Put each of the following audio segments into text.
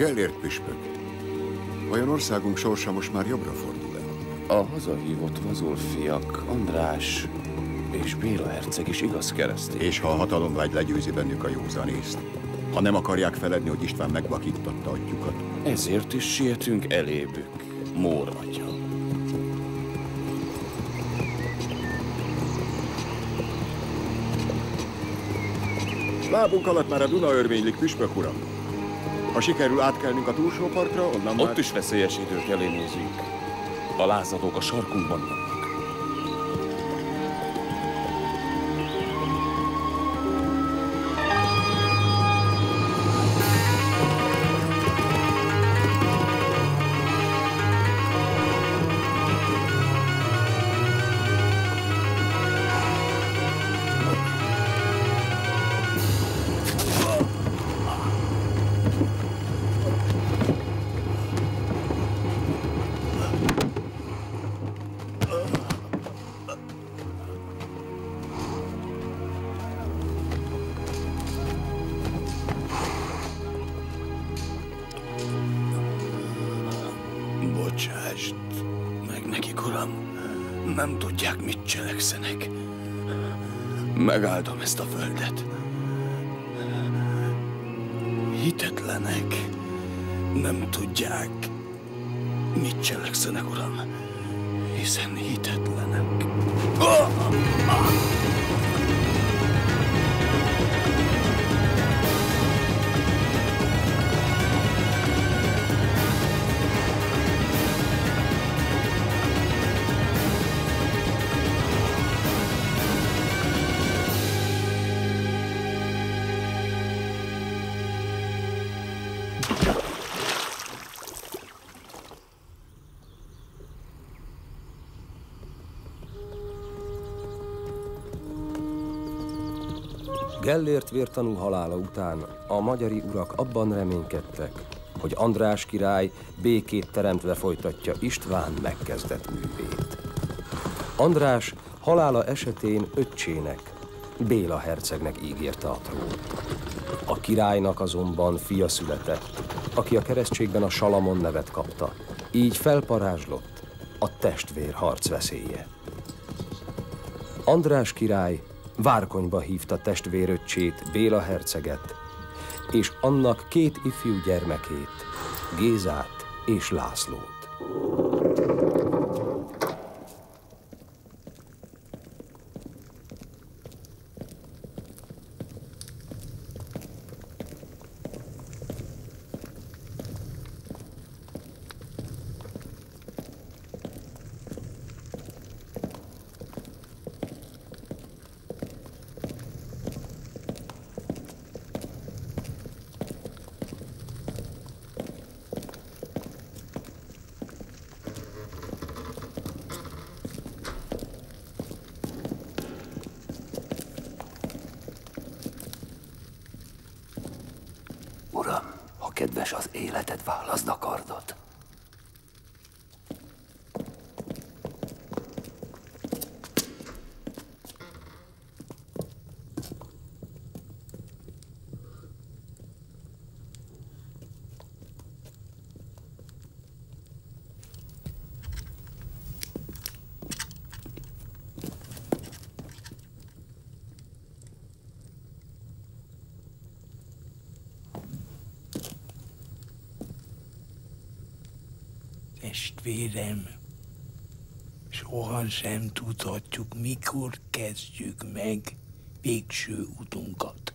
Gellért püspök, vajon országunk sorsa most már jobbra fordul-e? A hazahívott vazolfiak, András és Béla herceg is igaz keresztény. És ha a hatalomvágy legyőzi bennük a józanészt, ha nem akarják feledni, hogy István megvakította atyjukat. Ezért is sietünk elébük, Mór atya. Lábunk alatt már a Duna örvénylik, püspök uram. Ha sikerül átkelnünk a túlsó partra, onnan Ott már... is veszélyes idők elé nézünk. A lázadók a sarkunkban vannak. Bocsásd meg nekik, uram. Nem tudják, mit cselekszenek. Megáldom ezt a földet. Hitetlenek. Nem tudják, mit cselekszenek, uram. Hiszen hitetlenek. Gellért vértanú halála után a magyari urak abban reménykedtek, hogy András király békét teremtve folytatja István megkezdett művét. András halála esetén öccsének, Béla hercegnek ígérte a trónt. A királynak azonban fia született, aki a keresztségben a Salamon nevet kapta, így felparázslott a testvér harcveszélye. András király várkonyba hívta testvéröccsét, Béla herceget, és annak két ifjú gyermekét, Gézát és Lászlót. Uram, ha kedves az életed, válaszd a kardot. Testvérem, sohasem tudhatjuk, mikor kezdjük meg végső utunkat.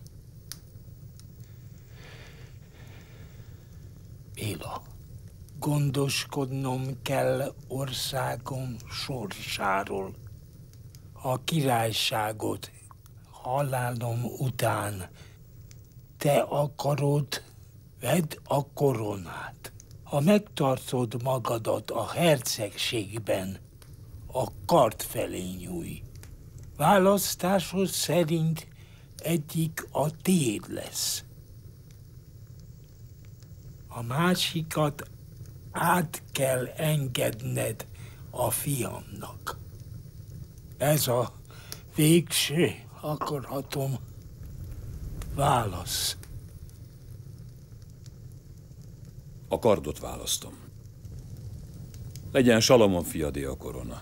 Béla, gondoskodnom kell országom sorsáról. A királyságot halálom után te akarod, vedd a koronát. Ha megtartod magadat a hercegségben, a kard felé nyújj. Választásod szerint egyik a tiéd lesz. A másikat át kell engedned a fiamnak. Ez a végső akaratom. Válasz. A kardot választom. Legyen Salamon fiadé a korona.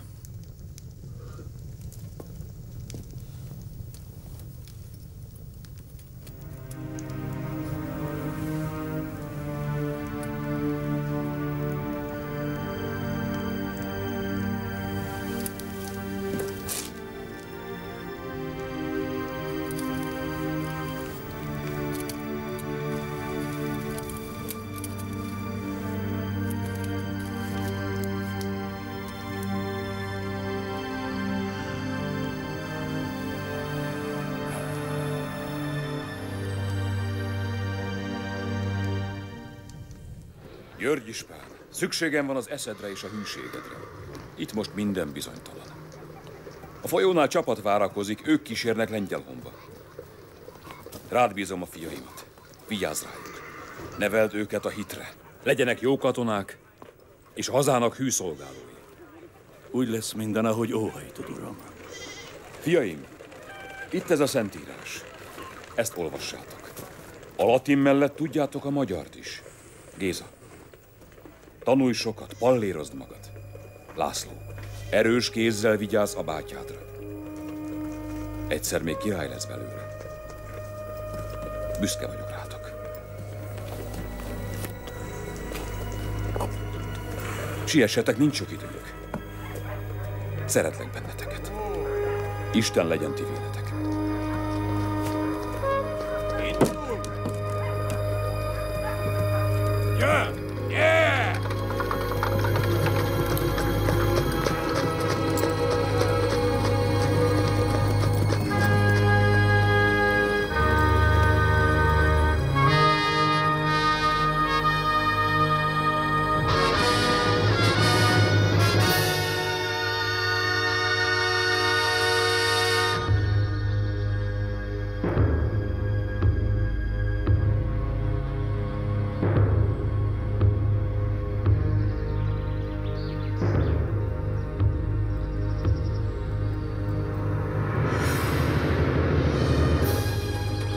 György Ispán, szükségem van az eszedre és a hűségedre. Itt most minden bizonytalan. A folyónál csapat várakozik, ők kísérnek Lengyelhomba. Rád bízom a fiaimat. Vigyázz rájuk. Neveld őket a hitre. Legyenek jó katonák, és hazának hű szolgálói. Úgy lesz minden, ahogy óhajtod, uram. Fiaim, itt ez a szentírás. Ezt olvassátok. A latin mellett tudjátok a magyart is. Géza, tanulj sokat, pallérozd magad. László, erős kézzel vigyázz a bátyádra. Egyszer még király lesz belőle. Büszke vagyok rátok. Siessetek, nincs sok időnk. Szeretlek benneteket. Isten legyen ti véletek. Jön! Yeah!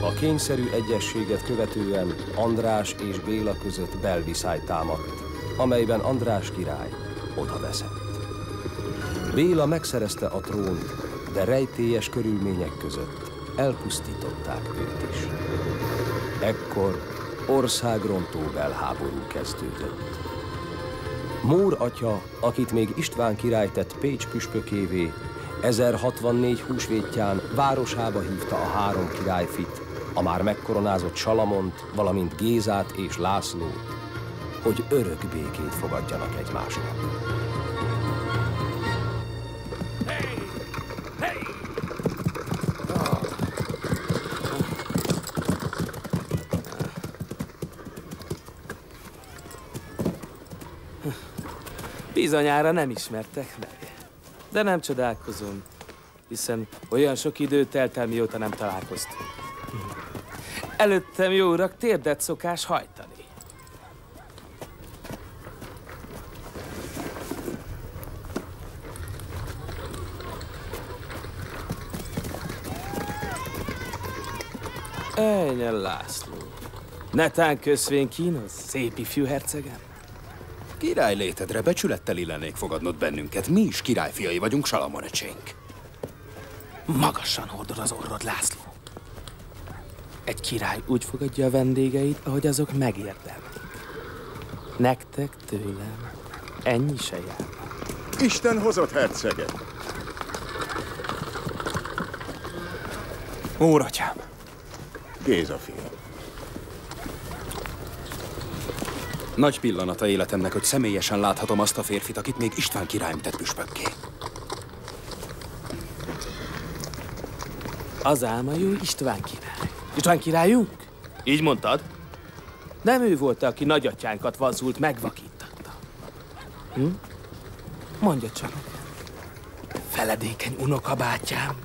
A kényszerű egyességet követően András és Béla között belviszály támadt, amelyben András király odaveszett. Béla megszerezte a trónt, de rejtélyes körülmények között elpusztították őt is. Ekkor országrontó belháború kezdődött. Mór atya, akit még István király tett Pécs püspökévé, 1064 húsvétján városába hívta a három királyfit, a már megkoronázott Salamont, valamint Gézát és Lászlót, hogy örök békét fogadjanak egymásnak. Bizonyára nem ismertek meg. De nem csodálkozom, hiszen olyan sok idő telt el, mióta nem találkoztunk. Előttem, jó urak, térdet szokás hajtani. Ejnye László, netán köszvén kínoz, szép ifjú hercegem. Király létedre becsülettel illenék fogadnod bennünket. Mi is királyfiai vagyunk, Salamonecsénk. Magasan hordod az orrod, László. Egy király úgy fogadja a vendégeit, ahogy azok megérdemlik. Nektek tőlem ennyi se jár. Isten hozott, hercege! Óratyám! Géza fiam. Nagy pillanata életemnek, hogy személyesen láthatom azt a férfit, akit még István királyom tett püspökké. Az álmajú István király. István királyunk? Így mondtad? Nem ő volt, aki nagyatyánkat vazult megvakítatta. Mondja csak. Feledékeny unokabátyám.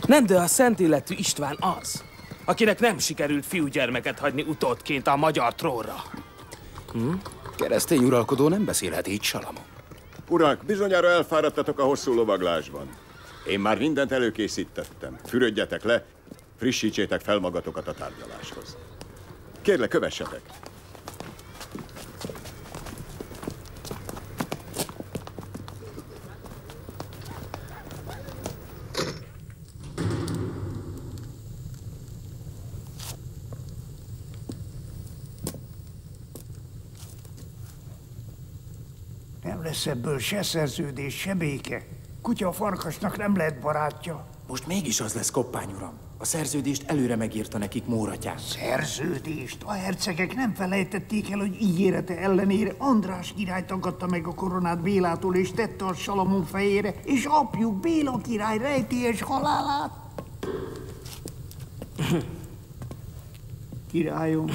Nem, de a szent életű István az, akinek nem sikerült fiúgyermeket hagyni utódként a magyar trónra. Keresztény uralkodó nem beszélhet így, Salamon. Urak, bizonyára elfáradtatok a hosszú lovaglásban. Én már mindent előkészítettem. Fürödjetek le, frissítsétek fel magatokat a tárgyaláshoz. Kérlek, kövessetek! Nem lesz ebből se szerződés, se béke. Kutya a farkasnak nem lehet barátja. Most mégis az lesz, koppány uram. A szerződést előre megírta nekik Móratyán. Szerződést? A hercegek nem felejtették el, hogy ígérete ellenére András király tagadta meg a koronát Bélától és tette a Salamon fejére, és apjuk Béla király rejtélyes halálát. Királyom,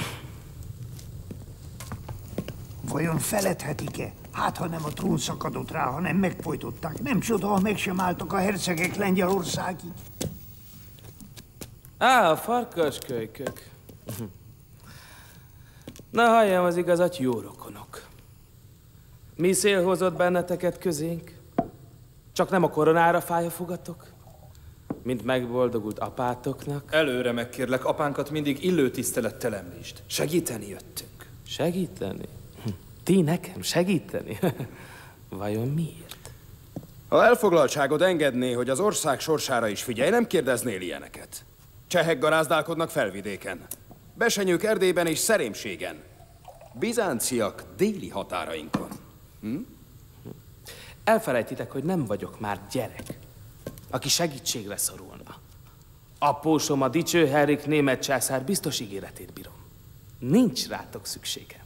vajon feledhetik-e? Hát, ha nem a trón szakadott rá, hanem megfojtották. Nem csoda, ha meg sem álltak a hercegek Lengyelországig. A farkaskölykök. Na, halljam az igazat, jó rokonok. Mi szél hozott benneteket közénk? Csak nem a koronára fáj a fogatok? Mint megboldogult apátoknak? Előre megkérlek, apánkat mindig illő tisztelettel említsd. Segíteni jöttünk. Segíteni? Ti nekem segíteni? Vajon miért? Ha elfoglaltságod engedné, hogy az ország sorsára is figyelj, nem kérdeznél ilyeneket. Csehek garázdálkodnak felvidéken. Besenyők Erdélyben és Szerémségen. Bizánciak déli határainkon. Elfelejtitek, hogy nem vagyok már gyerek, aki segítségre szorulna. Apósom, a dicső Henrik német császár biztos ígéretét bírom. Nincs rátok szükségem.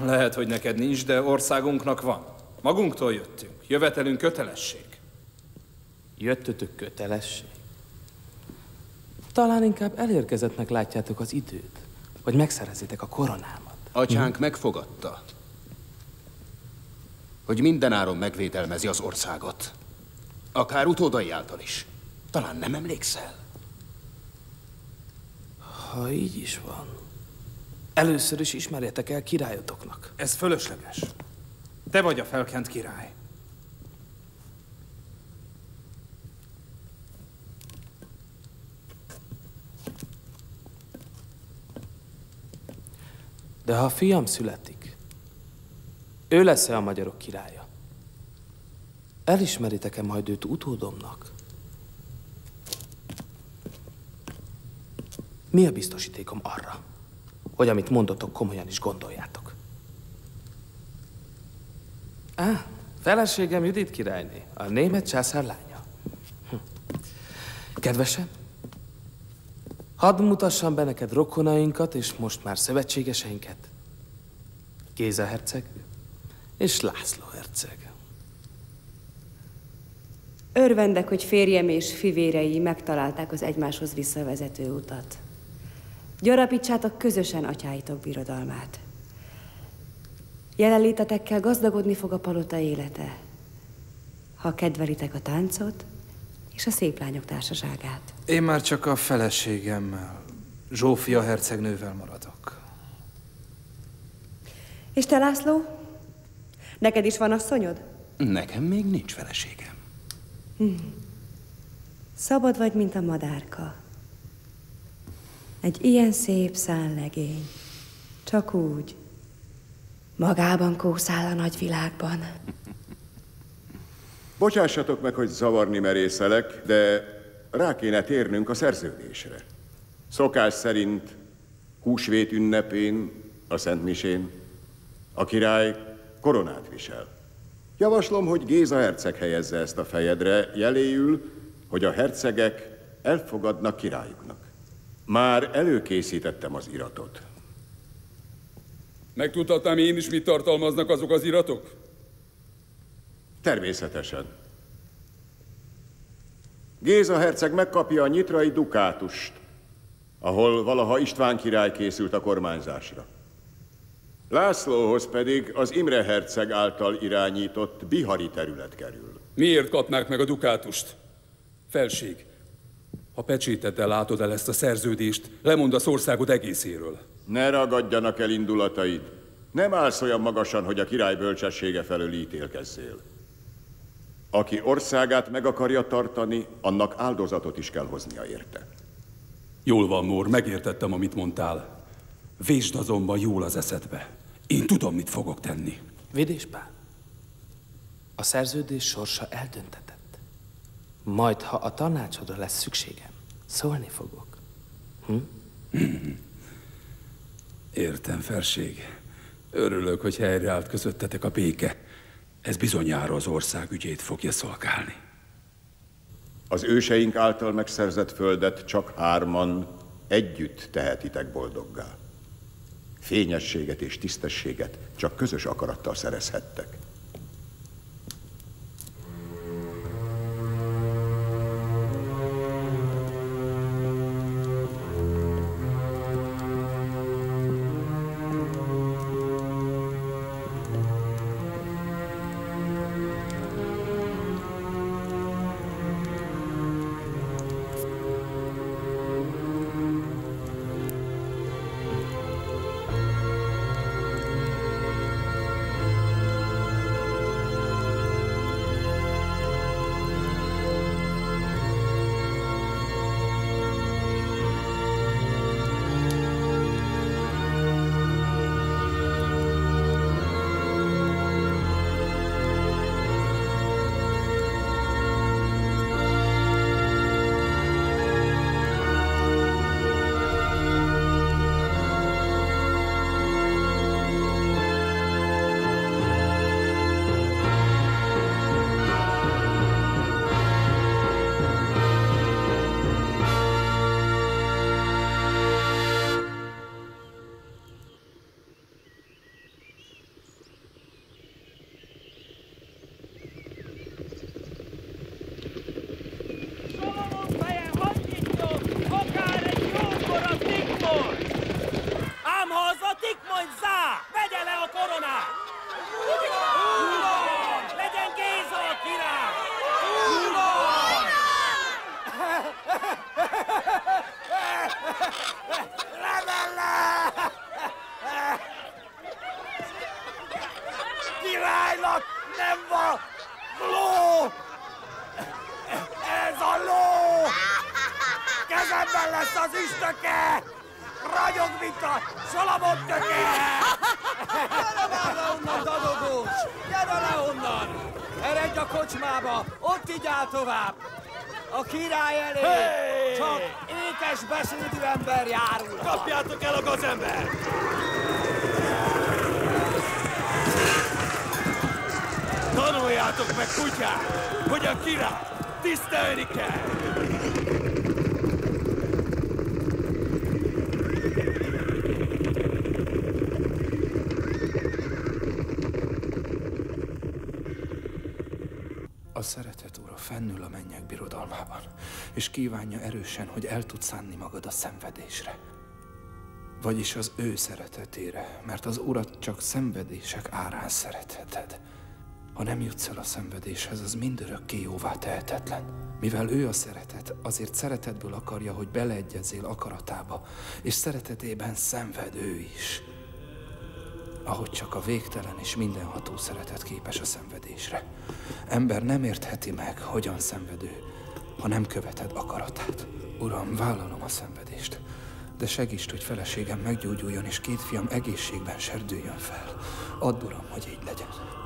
Lehet, hogy neked nincs, de országunknak van. Magunktól jöttünk. Jövetelünk kötelesség. Jöttötök kötelesség? Talán inkább elérkezettnek látjátok az időt, hogy megszerezzétek a koronámat. Atyánk megfogadta, hogy mindenáron megvédelmezi az országot. Akár utódai által is. Talán nem emlékszel? Ha így is van, először is ismerjetek el királyotoknak. Ez fölösleges. Te vagy a felkent király. De ha fiam születik, ő lesz-e a magyarok királya? Elismeritek-e majd őt utódomnak? Mi a biztosítékom arra, hogy amit mondotok, komolyan is gondoljátok? Feleségem Judit királyné, a német császár lánya. Kedvesem, hadd mutassam be neked rokonainkat, és most már szövetségeseinket. Géza herceg és László herceg. Örvendek, hogy férjem és fivérei megtalálták az egymáshoz visszavezető utat. Gyarapítsátok közösen atyáitok birodalmát. Jelenlétetekkel gazdagodni fog a palota élete, ha kedvelitek a táncot és a szép lányok társaságát. Én már csak a feleségemmel, Zsófia hercegnővel maradok. És te, László? Neked is van asszonyod? Nekem még nincs feleségem. Szabad vagy, mint a madárka. Egy ilyen szép szánlegény. Csak úgy. Magában kószál a nagyvilágban. Bocsássatok meg, hogy zavarni merészelek, de rá kéne térnünk a szerződésre. Szokás szerint húsvét ünnepén, a Szentmisén, a király koronát visel. Javaslom, hogy Géza herceg helyezze ezt a fejedre, jeléül, hogy a hercegek elfogadnak királyuknak. Már előkészítettem az iratot. Megtudhatnám én is, mit tartalmaznak azok az iratok? Természetesen. Géza herceg megkapja a nyitrai dukátust, ahol valaha István király készült a kormányzásra. Lászlóhoz pedig az Imre herceg által irányított bihari terület kerül. Miért kapnák meg a dukátust? Felség, ha pecséteddel látod el ezt a szerződést, lemondasz országod egészéről. Ne ragadjanak el indulataid. Nem állsz olyan magasan, hogy a király bölcsessége felől ítélkezzél. Aki országát meg akarja tartani, annak áldozatot is kell hoznia érte. Jól van, Mór, megértettem, amit mondtál. Vésd azonban jól az eszedbe. Én tudom, mit fogok tenni. Vidéspán, a szerződés sorsa eldöntetett. Majd, ha a tanácsodra lesz szükségem, szólni fogok. Értem, felség. Örülök, hogy helyreállt közöttetek a béke. Ez bizonyára az ország ügyét fogja szolgálni. Az őseink által megszerzett földet csak 3-an együtt tehetitek boldoggá. Fényességet és tisztességet csak közös akarattal szerezhettek. Királynak nem van ló! Ez a ló! Kezemben lesz az üstöke! Ragyog, mint a Salamon töke! Gyere le onnan, dadogós! Gyere le onnan! Eredj a kocsmába, ott így áll tovább! A király elé csak ékes beszédű ember járul. Kapjátok el a gazembert! Tanuljátok meg, kutyák, hogy a király tisztelni kell! A szeretet ura fennül a mennyek birodalmában, és kívánja erősen, hogy el tudsz szánni magad a szenvedésre. Vagyis az ő szeretetére, mert az urat csak szenvedések árán szeretheted. Ha nem jutsz el a szenvedéshez, az mindörökké jóvá tehetetlen. Mivel ő a szeretet, azért szeretetből akarja, hogy beleegyezzél akaratába, és szeretetében szenved ő is. Ahogy csak a végtelen és mindenható szeretet képes a szenvedésre. Ember nem értheti meg, hogyan szenved ő, ha nem követed akaratát. Uram, vállalom a szenvedést, de segítsd, hogy feleségem meggyógyuljon, és 2 fiam egészségben serdüljön fel. Add, Uram, hogy így legyen.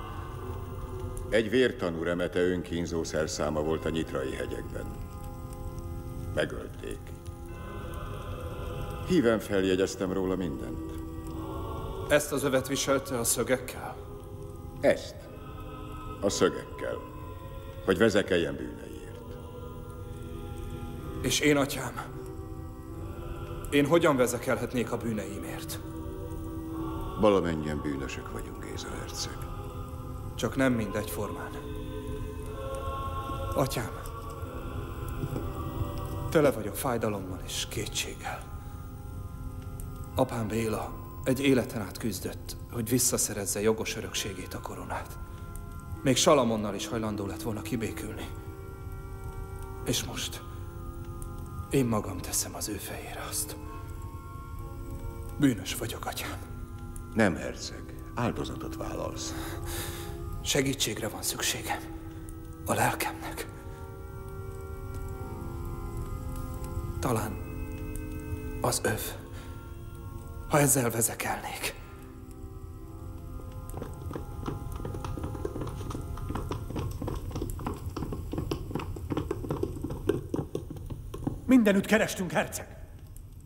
Egy vértanú remete önkínzó szerszáma volt a Nyitrai hegyekben. Megölték. Híven feljegyeztem róla mindent. Ezt az övet viselte a szögekkel? Ezt. A szögekkel. Hogy vezekeljen bűneiért. És én, atyám? Én hogyan vezekelhetnék a bűneimért? Valamennyien bűnösök vagyunk, Géza herceg. Csak nem mindegyformán. Atyám, tele vagyok fájdalommal és kétséggel. Apám Béla egy életen át küzdött, hogy visszaszerezze jogos örökségét, a koronát. Még Salamonnal is hajlandó lett volna kibékülni. És most én magam teszem az ő fejére azt. Bűnös vagyok, atyám. Nem, herceg. Áldozatot vállalsz. Segítségre van szükségem. A lelkemnek. Talán az öv. Ha ezzel vezekelnék. Mindenütt kerestünk, herceg.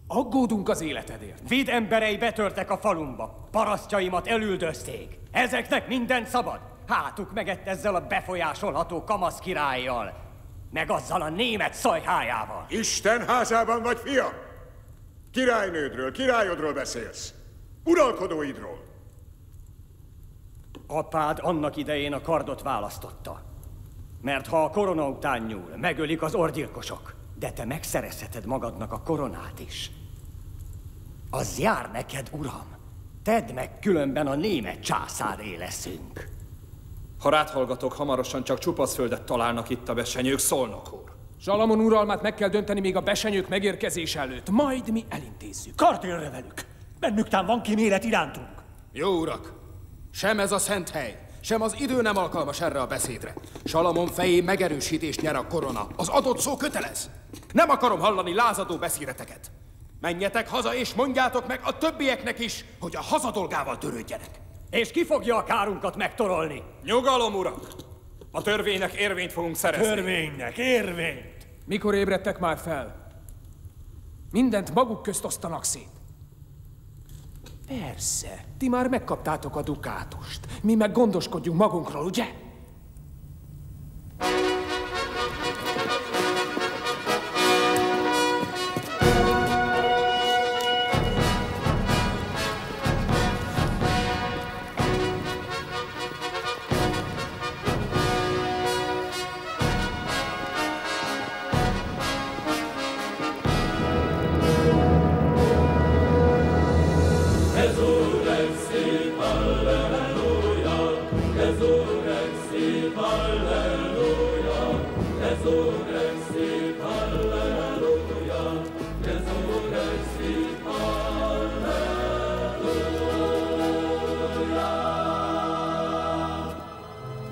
Aggódunk az életedért. Véd emberei betörtek a falumba. Parasztjaimat elüldözték. Ezeknek minden szabad. Hátuk megett ezzel a befolyásolható kamasz királlyal, meg azzal a német szajhájával. Isten házában vagy, fiam? Királynődről, királyodról beszélsz. Uralkodóidról. Apád annak idején a kardot választotta. Mert ha a korona után nyúl, megölik az orgyilkosok. De te megszerezheted magadnak a koronát is. Az jár neked, uram. Tedd meg, különben a német császáré leszünk. Ha ráthallgatok, hamarosan csak csupasz földet találnak itt a besenyők, Szolnok úr. Salamon uralmát meg kell dönteni még a besenyők megérkezése előtt, majd mi elintézzük. Kartélre velük! Bennük tán van kímélet irántunk. Jó urak, sem ez a szent hely, sem az idő nem alkalmas erre a beszédre. Salamon fején megerősítést nyer a korona. Az adott szó kötelez. Nem akarom hallani lázadó beszédeteket. Menjetek haza és mondjátok meg a többieknek is, hogy a hazadolgával törődjenek. És ki fogja a kárunkat megtorolni? Nyugalom, urak! A törvénynek érvényt fogunk szerezni. Törvénynek érvényt! Mikor ébredtek már fel? Mindent maguk közt osztanak szét. Persze, ti már megkaptátok a dukátust. Mi meg gondoskodjunk magunkról, ugye?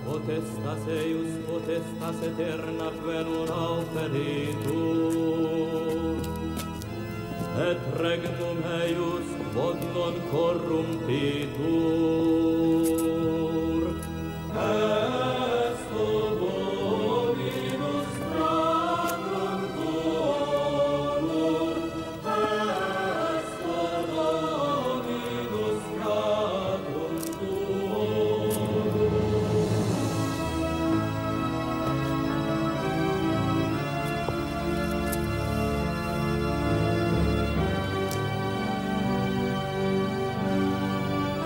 Potestas eius, potestas eterna venura oferitur, et regnum eius quod non corrumpitur. Est Dominus grandum tuor, est Dominus grandum tuor.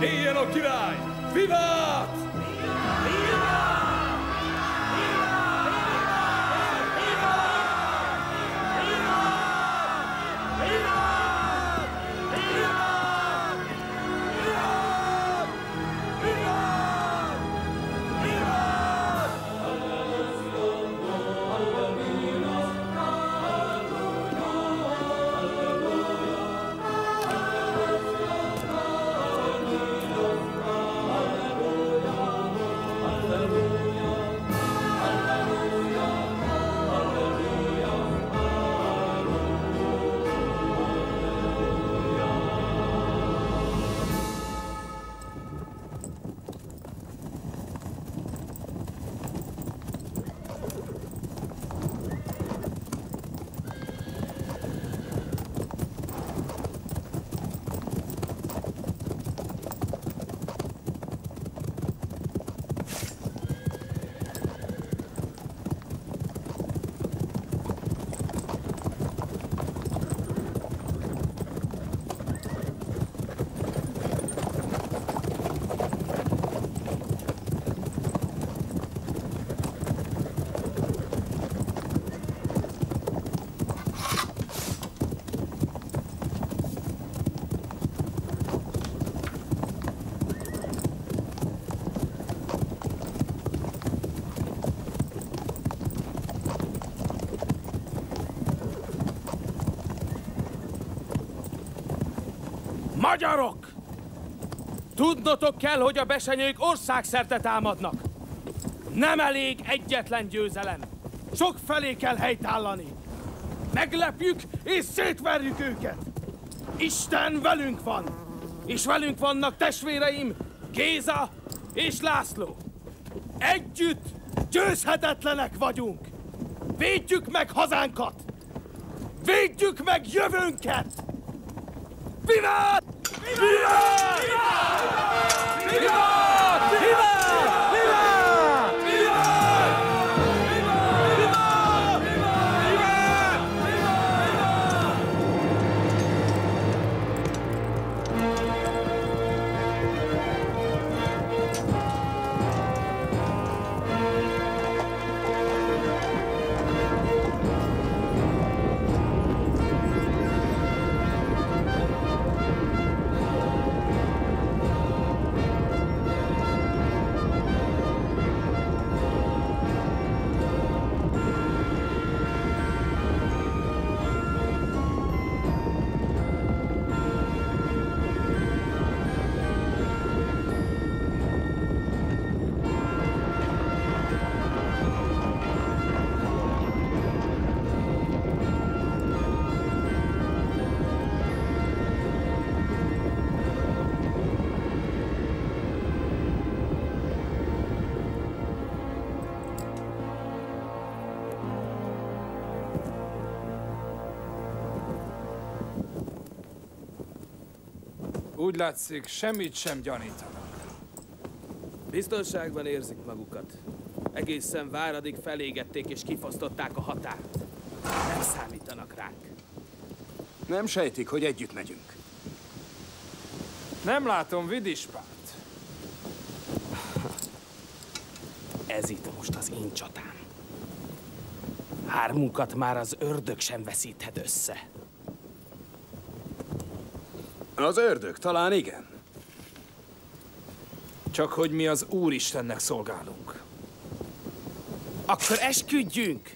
Éljen a király! Vivát! Magyarok! Tudnotok kell, hogy a besenyők országszerte támadnak. Nem elég egyetlen győzelem. Sok felé kell helytállani. Meglepjük és szétverjük őket. Isten velünk van. És velünk vannak testvéreim, Géza és László. Együtt győzhetetlenek vagyunk. Védjük meg hazánkat. Védjük meg jövőnket. Vivat! Vivat! Vivat! Vivat! Vivat! Úgy látszik, semmit sem gyanítanak. Biztonságban érzik magukat. Egészen Váradig felégették és kifosztották a határt. Nem számítanak ránk. Nem sejtik, hogy együtt megyünk. Nem látom Vidispárt. Ez itt most az én csatám. Hármunkat már az ördög sem veszíthet össze. Az ördög talán igen. Csak hogy mi az Úristennek szolgálunk. Akkor esküdjünk!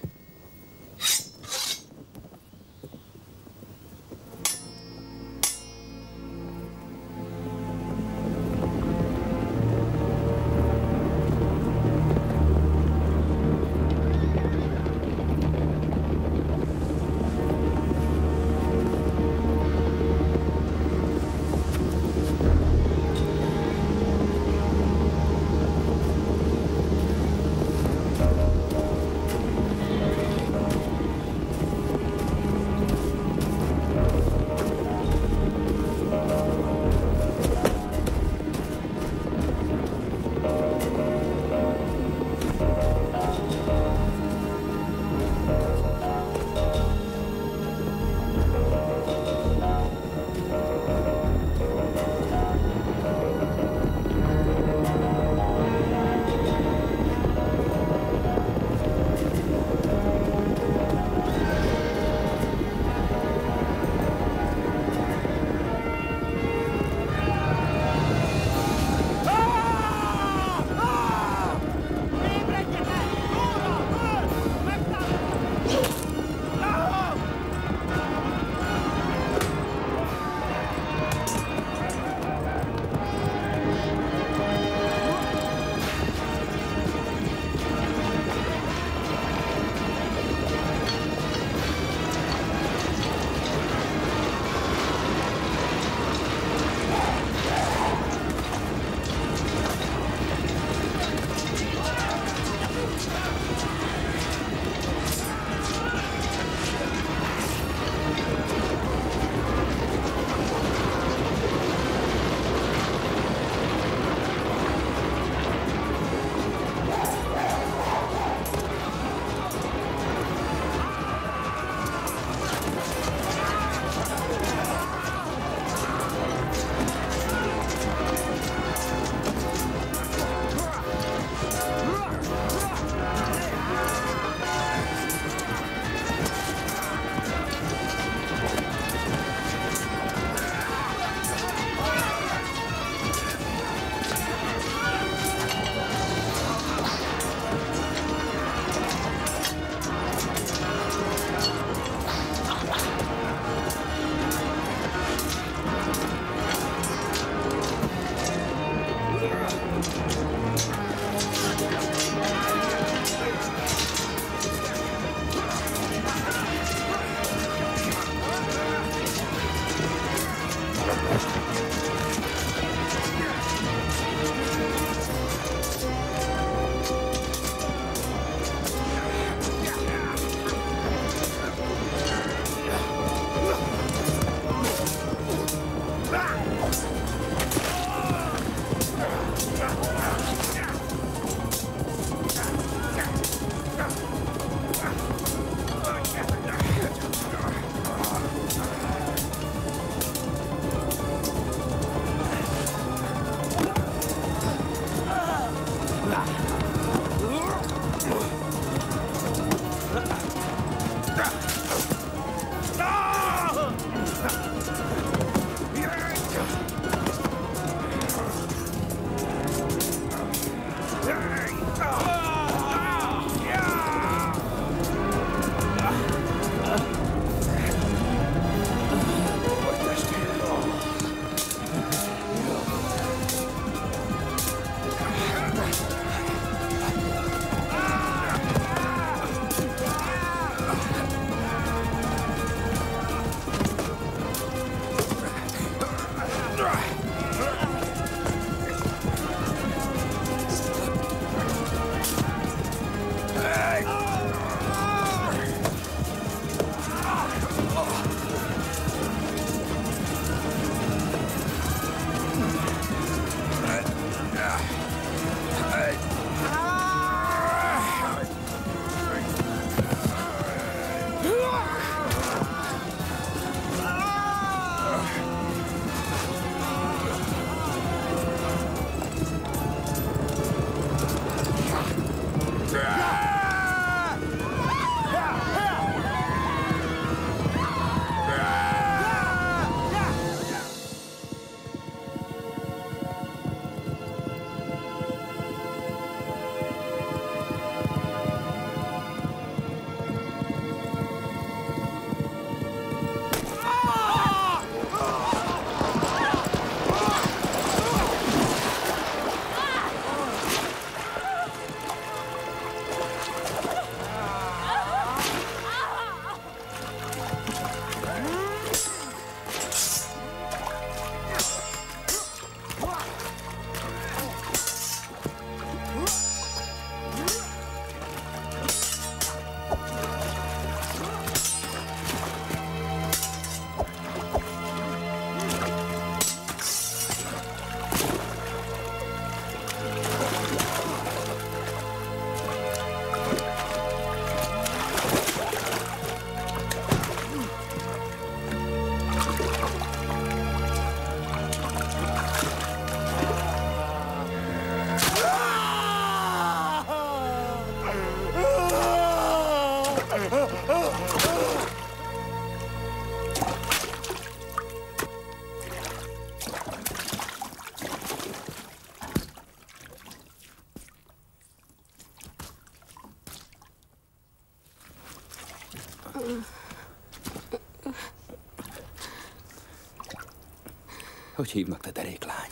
Hogy hívnak, te deréklány?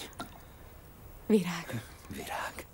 Virág. Virág.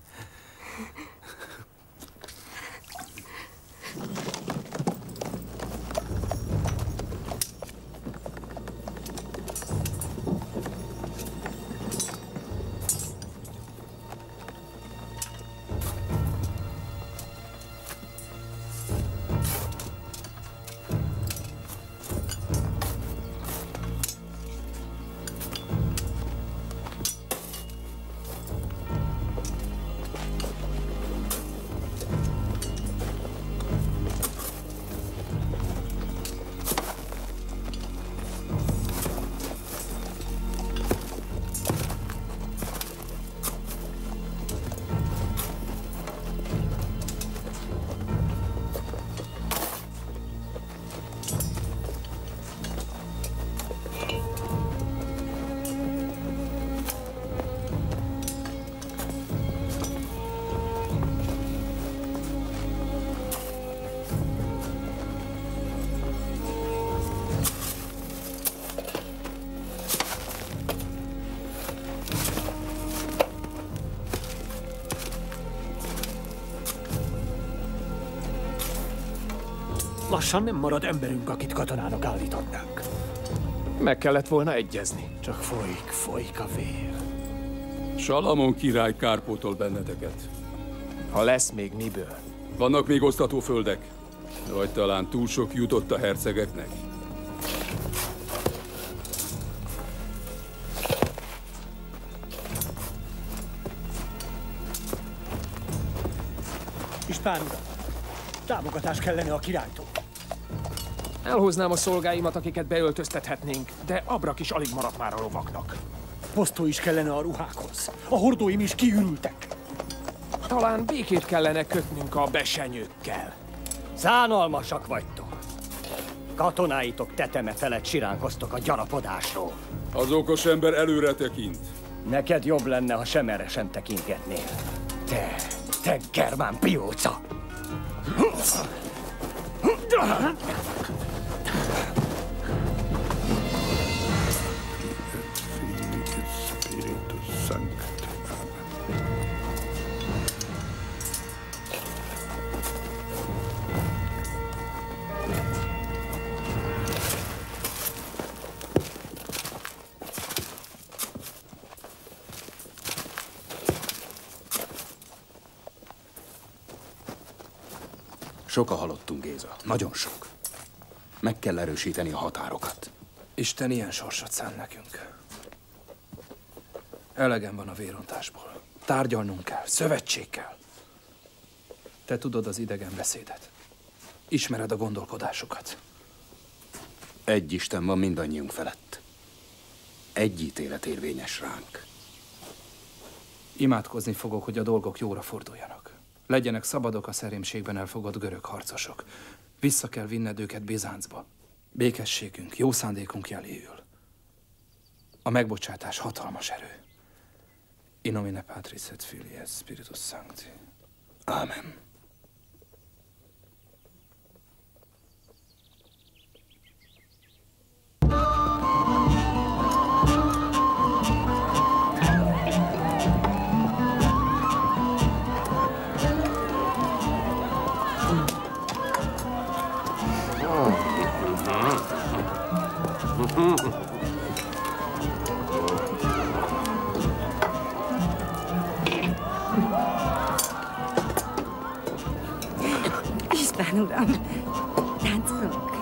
Lassan nem marad emberünk, akit katonának állíthatnánk. Meg kellett volna egyezni. Csak folyik a vér. Salamon király kárpótol benneteket. Ha lesz még miből. Vannak még osztató földek? Vagy talán túl sok jutott a hercegeknek? Ispán uram, támogatás kellene a királytól. Elhoznám a szolgáimat, akiket beöltöztethetnénk, de abrak is alig maradt már a lovaknak. Posztó is kellene a ruhákhoz. A hordóim is kiürültek. Talán békét kellene kötnünk a besenyőkkel. Szánalmasak vagytok. Katonáitok teteme felett siránkoztok a gyarapodásról. Az okos ember előre tekint. Neked jobb lenne, ha semerre sem tekintgetnél. Te germán pióca! Sok a halottunk, Géza. Nagyon sok. Meg kell erősíteni a határokat. Isten ilyen sorsot szán nekünk. Elegem van a vérontásból. Tárgyalnunk kell, szövetség kell. Te tudod az idegen beszédet. Ismered a gondolkodásukat. Egy Isten van mindannyiunk felett. Egy ítélet érvényes ránk. Imádkozni fogok, hogy a dolgok jóra forduljanak. Legyenek szabadok a szerémségben elfogott görög harcosok. Vissza kell vinned őket Bizáncba. Békességünk, jó szándékunk jeléül. A megbocsátás hatalmas erő. In nomine Patris et Filii et Spiritus Sancti. Ámen. Ispán uram, táncolunk.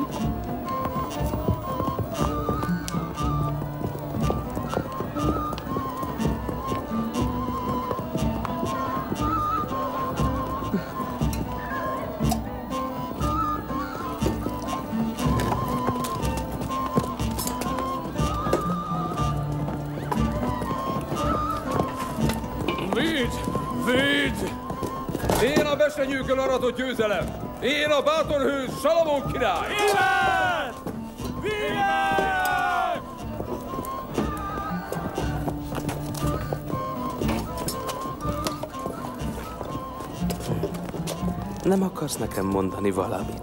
Véd! Én a besenyőkön aratott győzelem! Én a bátor hős, Salamon király! Élet! Virág! Nem akarsz nekem mondani valamit?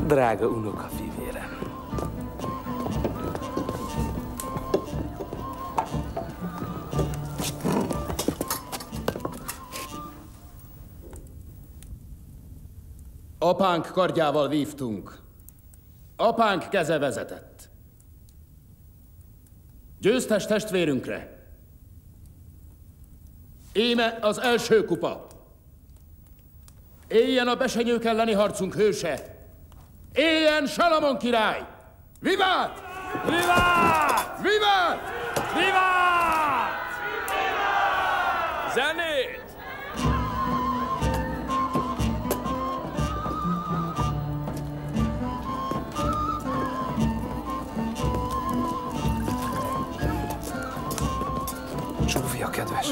Drága unoka fivérem. Apánk kardjával vívtunk. Apánk keze vezetett. Győztes testvérünkre. Íme az első kupa. Éljen a besenyők elleni harcunk hőse. Éljen Salamon király! Vivát! Vivát! Vivát! Vivát! Zenét! Zsófia, kedves.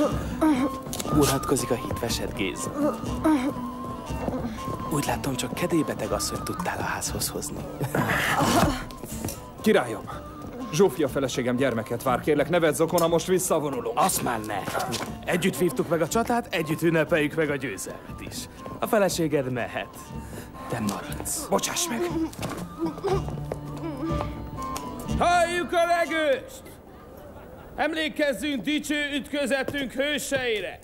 Mulatkozik a hitvesed, Géza. Úgy látom, csak kedélybeteg asszonyt tudtál a házhoz hozni. Királyom, Zsófia feleségem gyermeket vár, kérlek, nevedz okona, most visszavonulunk. Azt már ne! Együtt vívtuk meg a csatát, együtt ünnepeljük meg a győzelmet is. A feleséged mehet. Te maradsz. Bocsáss meg! Halljuk a legőst! Emlékezzünk dicső ütközetünk hőseire!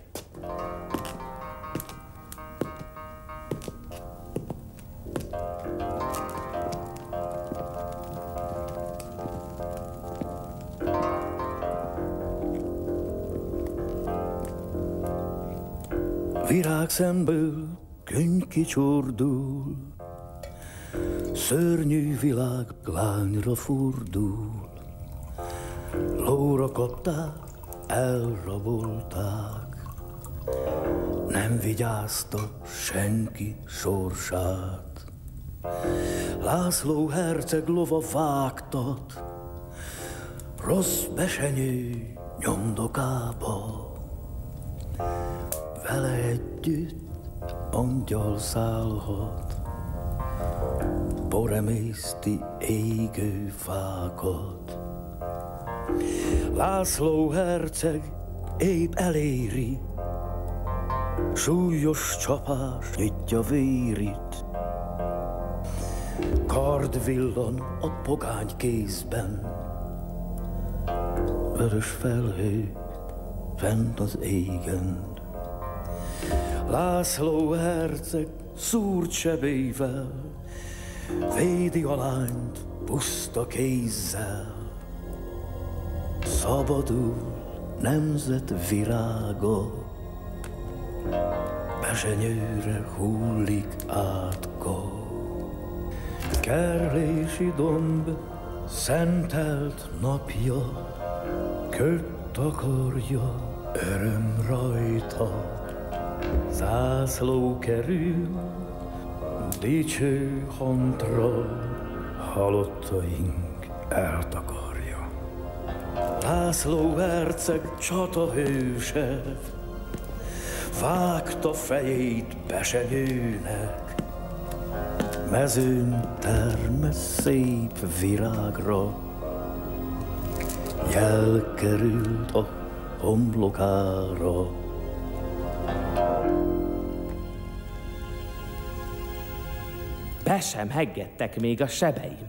Virágszemből könny kicsordul, szörnyű világ lányra fordul. Lóra kapták, elrabolták, nem vigyázta senki sorsát. László herceg lova vágtat, rossz besenyő nyomdokába. Vele együtt angyal szállhat, boremészti égő fákat. László herceg épp eléri, súlyos csapás nyitja vérit. Kard villan a pogány kézben, vörös felhő fent az égen. László herceg szúrt sebével védi a lányt puszta kézzel. Szabadul nemzet virága, Besenyőre hullik átka. Kerlési domb szentelt napja, költ takarja öröm rajta. Zászló kerül dicső hantra, halottaink eltakarja. László herceg csatahőse, vágta fejét Besenyőnek. Mezőn termesz szép virágra, jel került a homlokára. Be sem heggettek még a sebeim.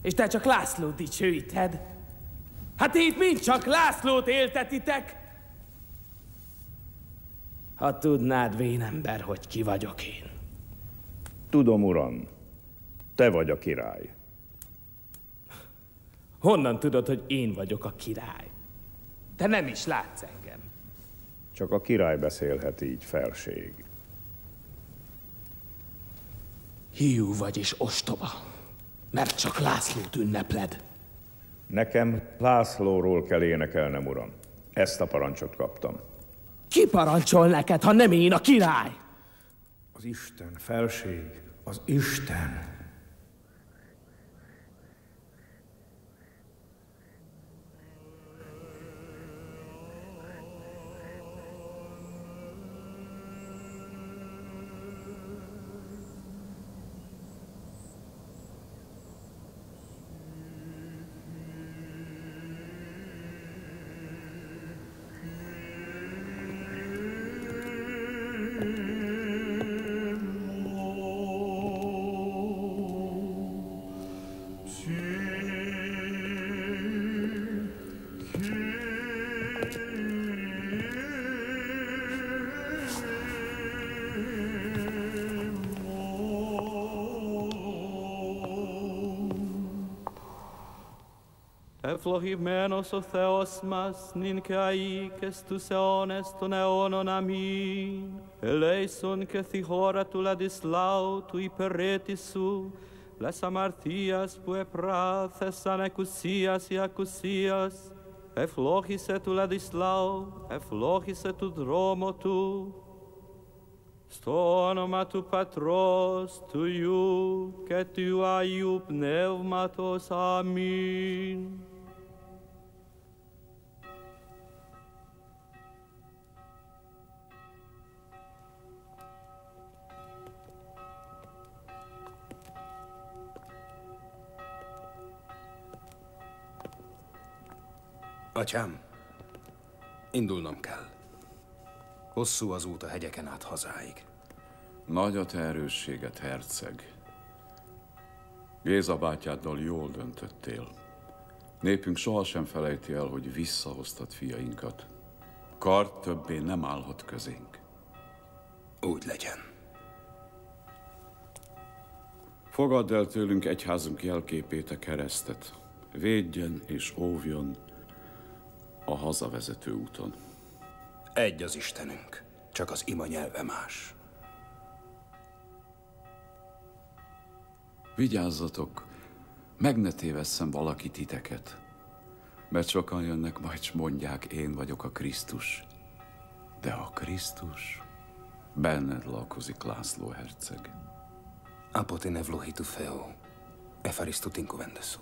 És te csak Lászlót dicsőíted. Hát itt mind csak Lászlót éltetitek. Ha tudnád, vénember, hogy ki vagyok én. Tudom, uram, te vagy a király. Honnan tudod, hogy én vagyok a király? Te nem is látsz engem. Csak a király beszélhet így, felség. Hiú vagy és ostoba, mert csak Lászlót ünnepled. Nekem Lászlóról kell énekelnem, uram. Ezt a parancsot kaptam. Ki parancsol neked, ha nem én a király? Az Isten, felség, az Isten. Ευλογημένος ο Θεός μας, νυν και αεί και στους αιώνες των αιώνων. Αμήν. Ελέησον και τη χώρα του Λαντισλάου, του υπηρέτη σου, λες αμαρτίας που επράθεσαν εκουσίας ή ακουσίας. Ευλόγησε του Λαντισλάου, ευλόγησε του δρόμου του. Στο όνομα του Πατρός, του Υιού και του Αγίου Πνεύματος. Αμήν. Atyám, indulnom kell. Hosszú az út a hegyeken át hazáig. Nagy a te erősséged, herceg. Géza bátyáddal jól döntöttél. Népünk sohasem felejti el, hogy visszahoztad fiainkat. Kard többé nem állhat közénk. Úgy legyen. Fogadd el tőlünk egyházunk jelképét, a keresztet. Védjen és óvjon a hazavezető úton. Egy az Istenünk, csak az ima nyelve más. Vigyázzatok, meg ne tévesszem valaki titeket, mert sokan jönnek majd, s mondják, én vagyok a Krisztus. De a Krisztus benned lakozik, László herceg. Apote nevlohitu feo, efaristutin kuvendesu.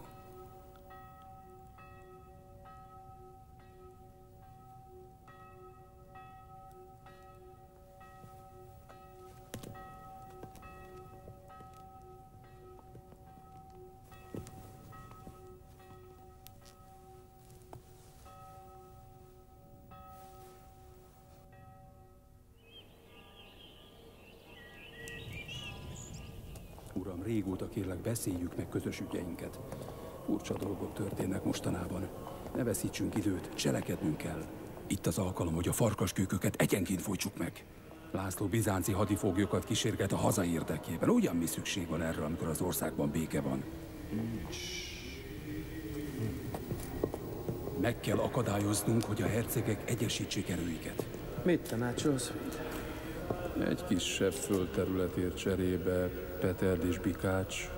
Uram, régóta kérlek, beszéljük meg közös ügyeinket. Furcsa dolgok történnek mostanában. Ne veszítsünk időt, cselekednünk kell. Itt az alkalom, hogy a farkaskőköket egyenként folytsuk meg. László bizánci hadifoglyokat kísérget a haza érdekében. Ugyan mi szükség van erre, amikor az országban béke van? Meg kell akadályoznunk, hogy a hercegek egyesítsék erőiket. Mit tanácsolsz, Véd? Egy kisebb földterületért cserébe Peterd és Bikács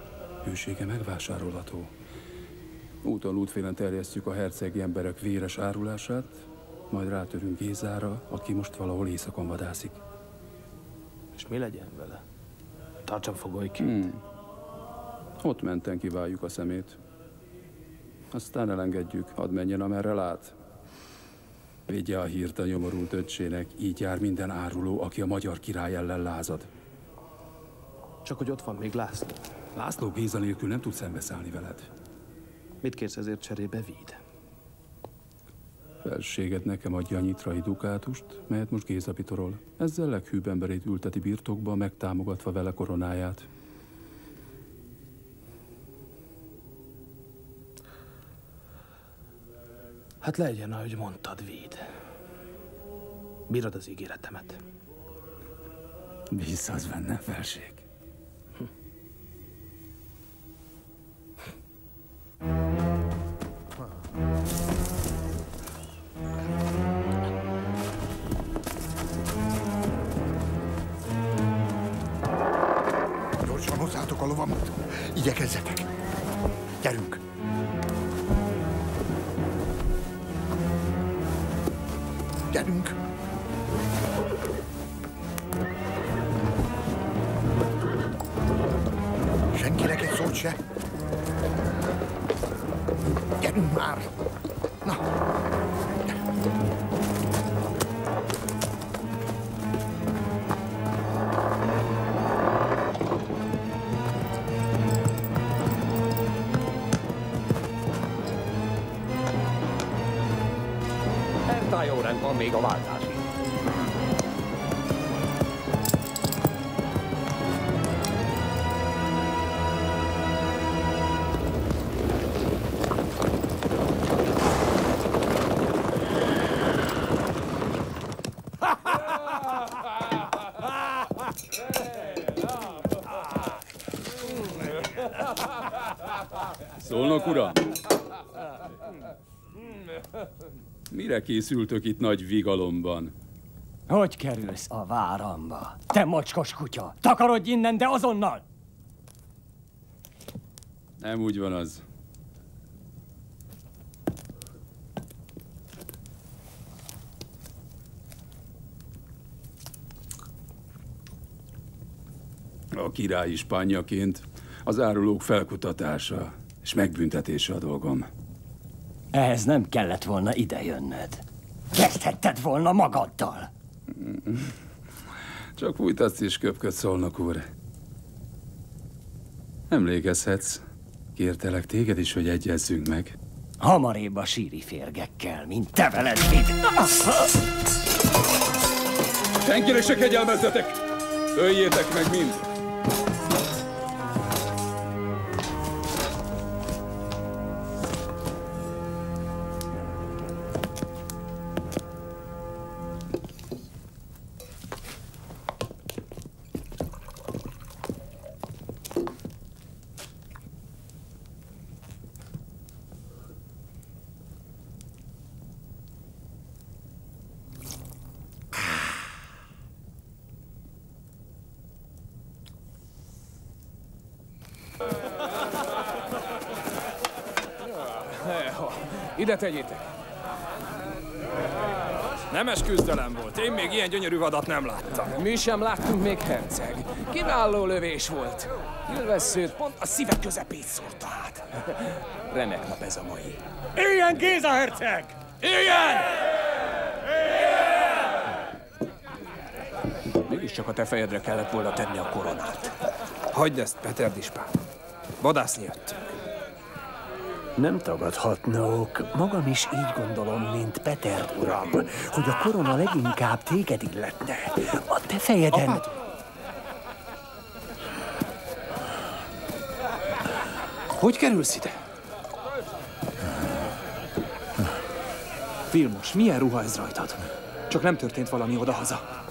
hősége megvásárolható. Úton útfélen terjesztjük a hercegi emberek véres árulását, majd rátörünk Gézára, aki most valahol északon vadászik. És mi legyen vele? Tartsam fogolyként? Ott menten kiváljuk a szemét. Aztán elengedjük, hadd menjen, amerre lát. Védje a hírt a nyomorult öccsének, így jár minden áruló, aki a magyar király ellen lázad. Csak hogy ott van még László. László Géza nélkül nem tud szembeszállni veled. Mit kérsz ezért cserébe, Véd? Felséget nekem adja a nyitrai dukátust, melyet most Géza pitorol. Ezzel leghűbb emberét ülteti birtokba, megtámogatva vele koronáját. Hát legyen, ahogy mondtad, Véd. Bírod az ígéretemet. Bízhatsz benne, felség. Gyorsan hozzátok a lovamat. Igyekezzetek. Gyerünk! Gyerünk! Senkinek egy szót se. Gyerünk már! Na! Ertál jó rend van még a váltásig. Szólnok, uram! Mire készültök itt nagy vigalomban? Hogy kerülsz a váramba? Te mocskos kutya! Takarodj innen, de azonnal! Nem úgy van az. A király ispánjaként az árulók felkutatása és megbüntetése a dolgom. Ehhez nem kellett volna idejönned. Kezdhetted volna magaddal. Csak fújtatsz és köpködsz, Szolnok úr. Emlékezhetsz, kértelek téged is, hogy egyezzünk meg. Hamarébb a síri férgekkel, mint te veled itt. Senkire se kegyelmezzetek! Öljétek meg mind! Ide tegyétek! Nemes küzdelem volt. Én még ilyen gyönyörű vadat nem láttam. Mi sem láttunk még, herceg. Kiváló lövés volt. Ilvesszőt pont a szíve közepét szúrta át. Remek nap ez a mai. Éljen Géza herceg! Éljen! Mégiscsak a te fejedre kellett volna tenni a koronát. Hagyd ezt, Peterd ispán. Vadászni jöttünk. Nem tagadhatnók. Magam is így gondolom, mint Peterd uram, hogy a korona leginkább téged illetne. A te fejeden... Apát? Hogy kerülsz ide? Vilmos, milyen ruha ez rajtad? Csak nem történt valami odahaza.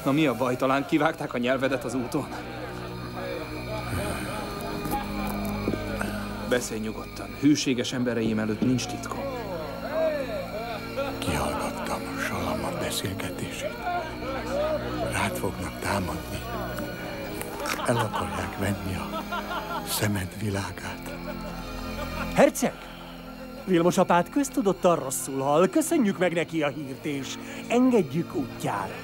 Na mi a baj, talán kivágták a nyelvedet az úton? Beszélj nyugodtan. Hűséges embereim előtt nincs titkom. Kihallgattam Salama beszélgetését. Rád fognak támadni. El akarják venni a szemed világát. Herceg! Vilmos apát köztudottan rosszul hall. Köszönjük meg neki a hírt, és engedjük útjára.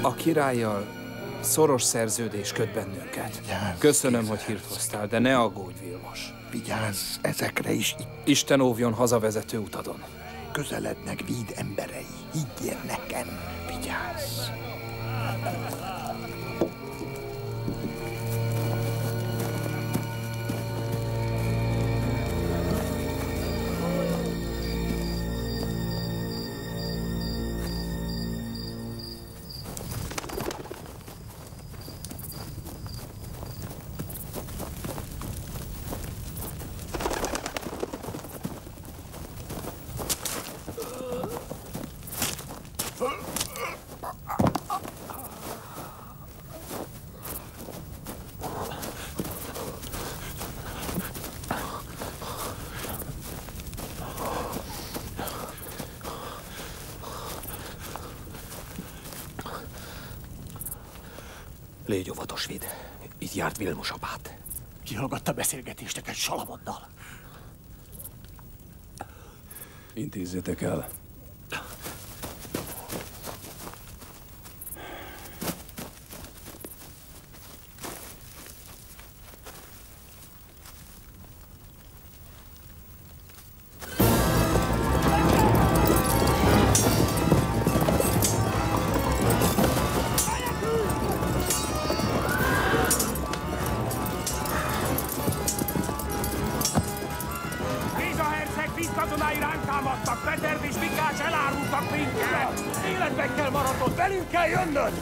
A királlyal szoros szerződés köt bennünket. Köszönöm, hogy hírt hoztál, de ne aggódj, Vilmos. Vigyázz ezekre is itt. Isten óvjon hazavezető utadon. Közelednek véd emberei. Higgyél nekem. Vigyázz. Légy óvatos, Vid. Itt járt Vilmos apát. Kihallgatta beszélgetéseket Salamonnal. Intézzetek el. Velünk kell jönnöd!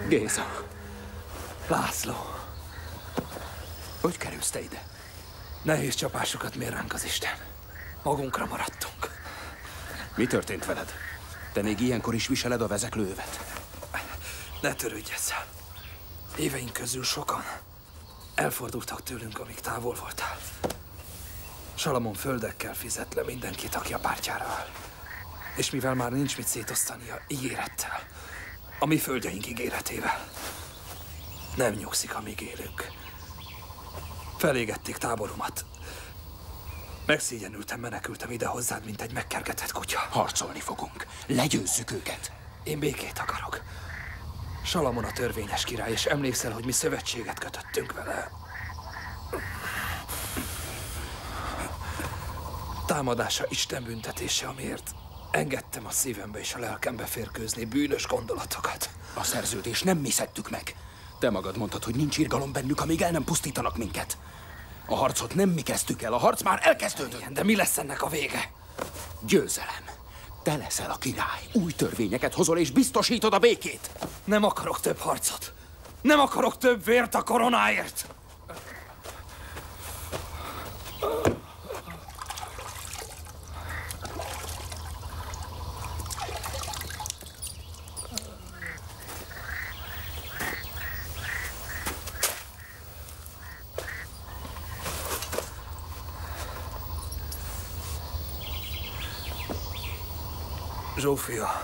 Géza. László. Hogy kerülsz te ide? Nehéz csapásokat mér ránk az Isten. Magunkra maradtunk. Mi történt veled? Te még ilyenkor is viseled a vezeklőövet? Ne törődj ezzel. Éveink közül sokan elfordultak tőlünk, amíg távol voltál. Salamon földekkel fizet le mindenkit, aki a pártjára áll. És mivel már nincs mit szétosztania ígérettel, a mi földjeink ígéretével, nem nyugszik, amíg élünk. Felégették táboromat. Megszégyenültem, menekültem ide hozzád, mint egy megkergetett kutya. Harcolni fogunk. Legyőzzük őket. Én békét akarok. Salamon a törvényes király, és emlékszel, hogy mi szövetséget kötöttünk vele. Támadása Isten büntetése, amiért engedtem a szívembe és a lelkembe férkőzni bűnös gondolatokat. A szerződést nem mi szedtük meg. Te magad mondtad, hogy nincs irgalom bennük, amíg el nem pusztítanak minket. A harcot nem mi kezdtük el, a harc már elkezdődött. Igen, de mi lesz ennek a vége? Győzelem. Te leszel a király. Új törvényeket hozol és biztosítod a békét. Nem akarok több harcot. Nem akarok több vért a koronáért. Zsófia.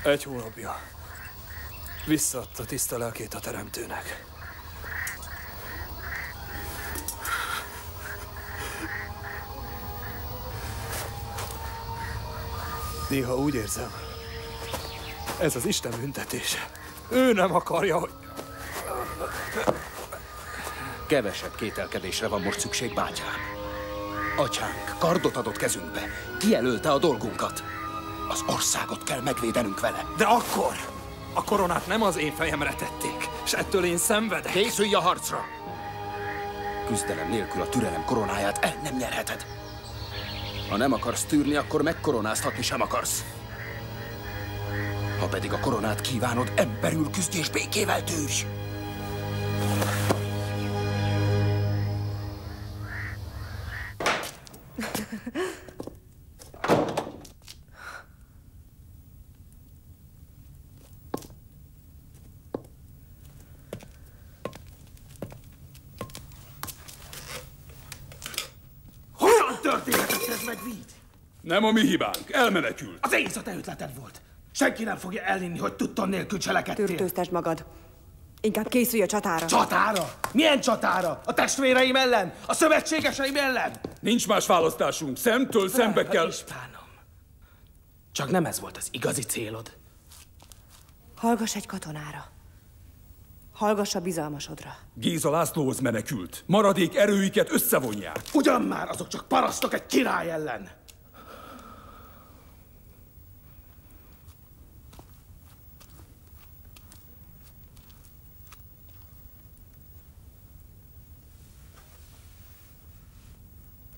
Egy hónapja visszaadta tiszta lelkét a teremtőnek. Néha úgy érzem, ez az Isten büntetése. Ő nem akarja, hogy... Kevesebb kételkedésre van most szükség, bátyám. Atyánk kardot adott kezünkbe, kijelölte a dolgunkat. Az országot kell megvédenünk vele. De akkor a koronát nem az én fejemre tették, és ettől én szenvedek. Készülj a harcra! Küzdelem nélkül a türelem koronáját el nem nyerheted. Ha nem akarsz tűrni, akkor megkoronáztatni sem akarsz. Ha pedig a koronát kívánod, emberül küzdj és békével tűrj! Nem a mi hibánk, elmenekült. Az éjszaka ötleted volt. Senki nem fogja elhinni, hogy tudton nélkül cselekedtél. Tűrtőztesd magad. Inkább készülj a csatára. Csatára? Milyen csatára? A testvéreim ellen? A szövetségeseim ellen? Nincs más választásunk. Szemtől szembe kell... Ispánom. Csak nem ez volt az igazi célod. Hallgass egy katonára. Hallgass a bizalmasodra. Géza Lászlóhoz menekült. Maradék erőiket összevonják. Ugyan már, azok csak parasztok egy király ellen.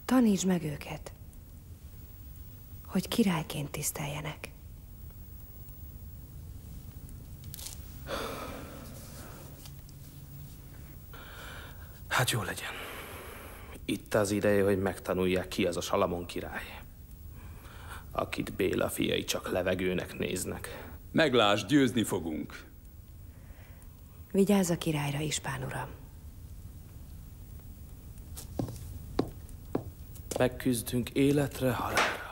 Tanítsd meg őket, hogy királyként tiszteljenek. Hát jó legyen. Itt az ideje, hogy megtanulják, ki az a Salamon király, akit Béla fiai csak levegőnek néznek. Meglásd, győzni fogunk. Vigyázz a királyra, Ispán uram. Megküzdünk életre, halálra.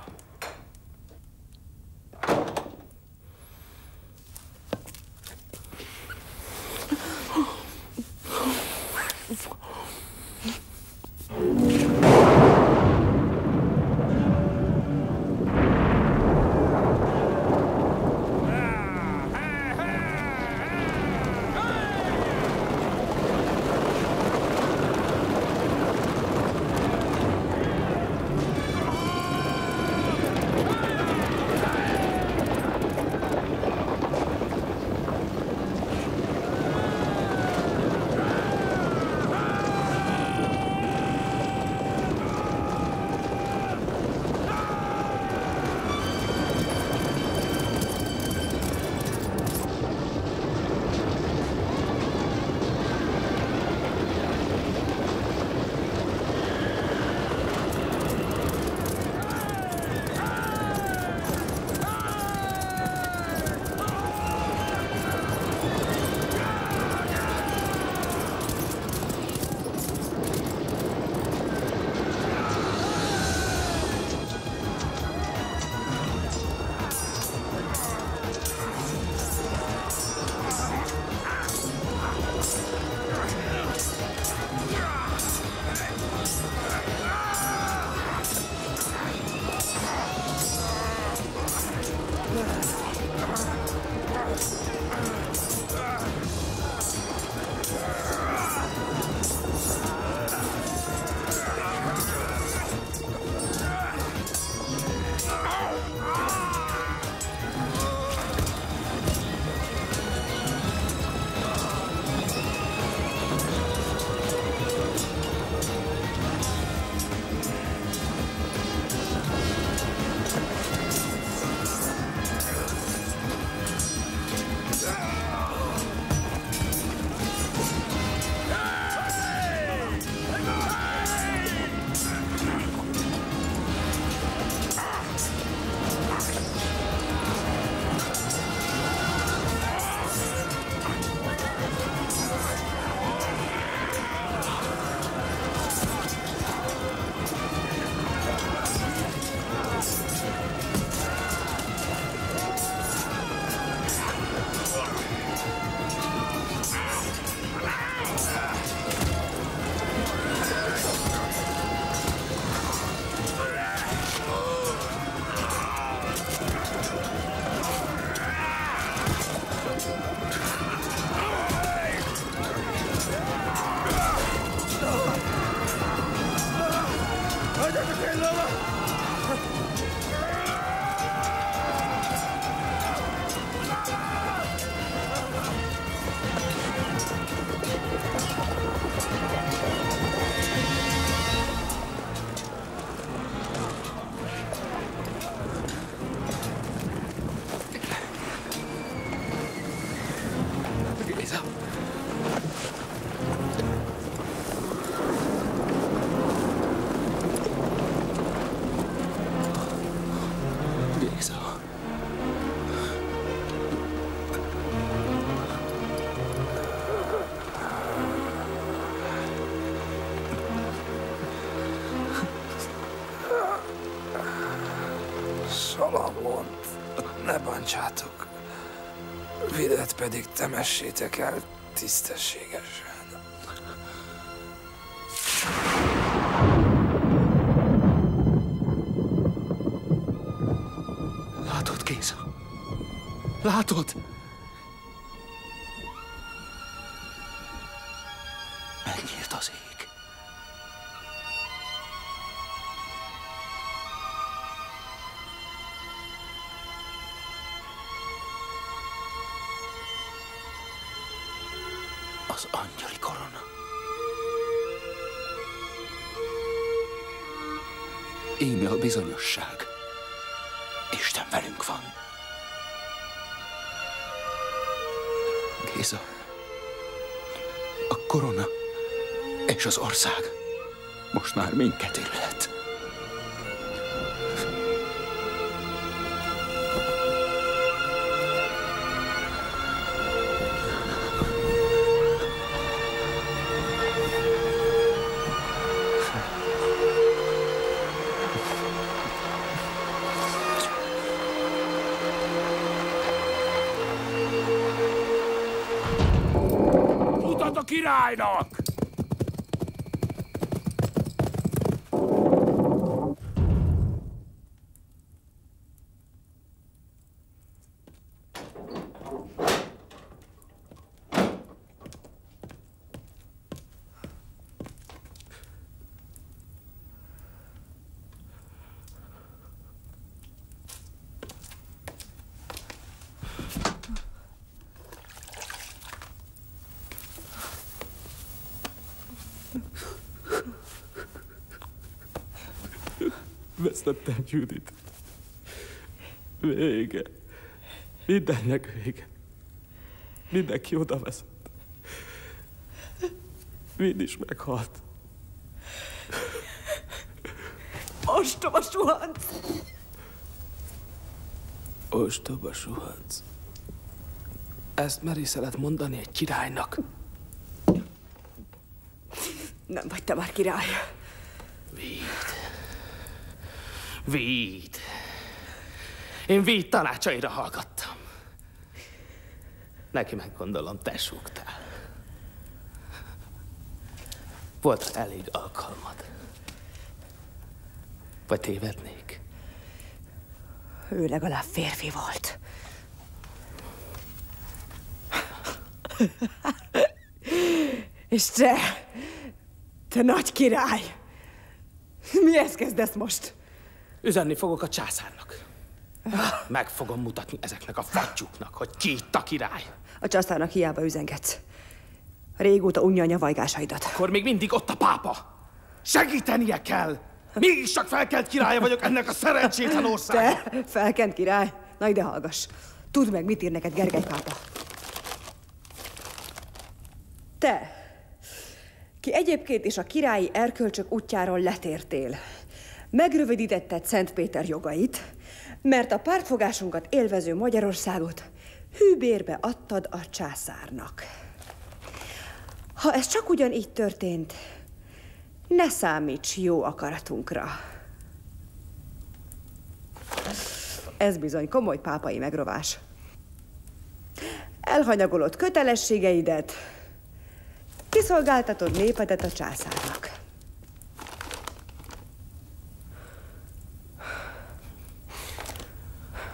Salamont, ne bántsátok. Videt pedig temessétek el tisztességesen. Látod, Géza? Látod? Megnyílt az ég. Az angyali korona. Íme a bizonyosság. Isten velünk van. Géza, a korona és az ország most már minket illet. Mutat a királynak! Vesztettem Judit. Vége. Mindennek vége. Mindenki oda vezet. Mind is meghalt. Ostoba suhanc! Ostoba suhanc. Ezt merészelet mondani egy királynak? Nem vagy te már király. Véd. Én Véd tanácsaira hallgattam. Neki meg gondolom, te súgtál. Volt elég alkalmad. Vagy tévednék? Ő legalább férfi volt. És te nagy király! Mihez kezdesz most? Üzenni fogok a császárnak. Meg fogom mutatni ezeknek a fattyúknak, hogy ki itt a király. A császárnak hiába üzengetsz. Régóta unja a nyavajgásaidat. Akkor még mindig ott a pápa. Segítenie kell! Mégis csak felkent királya vagyok ennek a szerencsétlen országnak. Te? Felkent király? Na ide hallgass. Tudd meg, mit ír neked Gergely pápa. Te, ki egyébként is a királyi erkölcsök útjáról letértél, megrövidítetted Szent Péter jogait, mert a pártfogásunkat élvező Magyarországot hűbérbe adtad a császárnak. Ha ez csak ugyanígy történt, ne számíts jó akaratunkra. Ez bizony komoly pápai megrovás. Elhanyagolod kötelességeidet, kiszolgáltatod népedet a császárnak.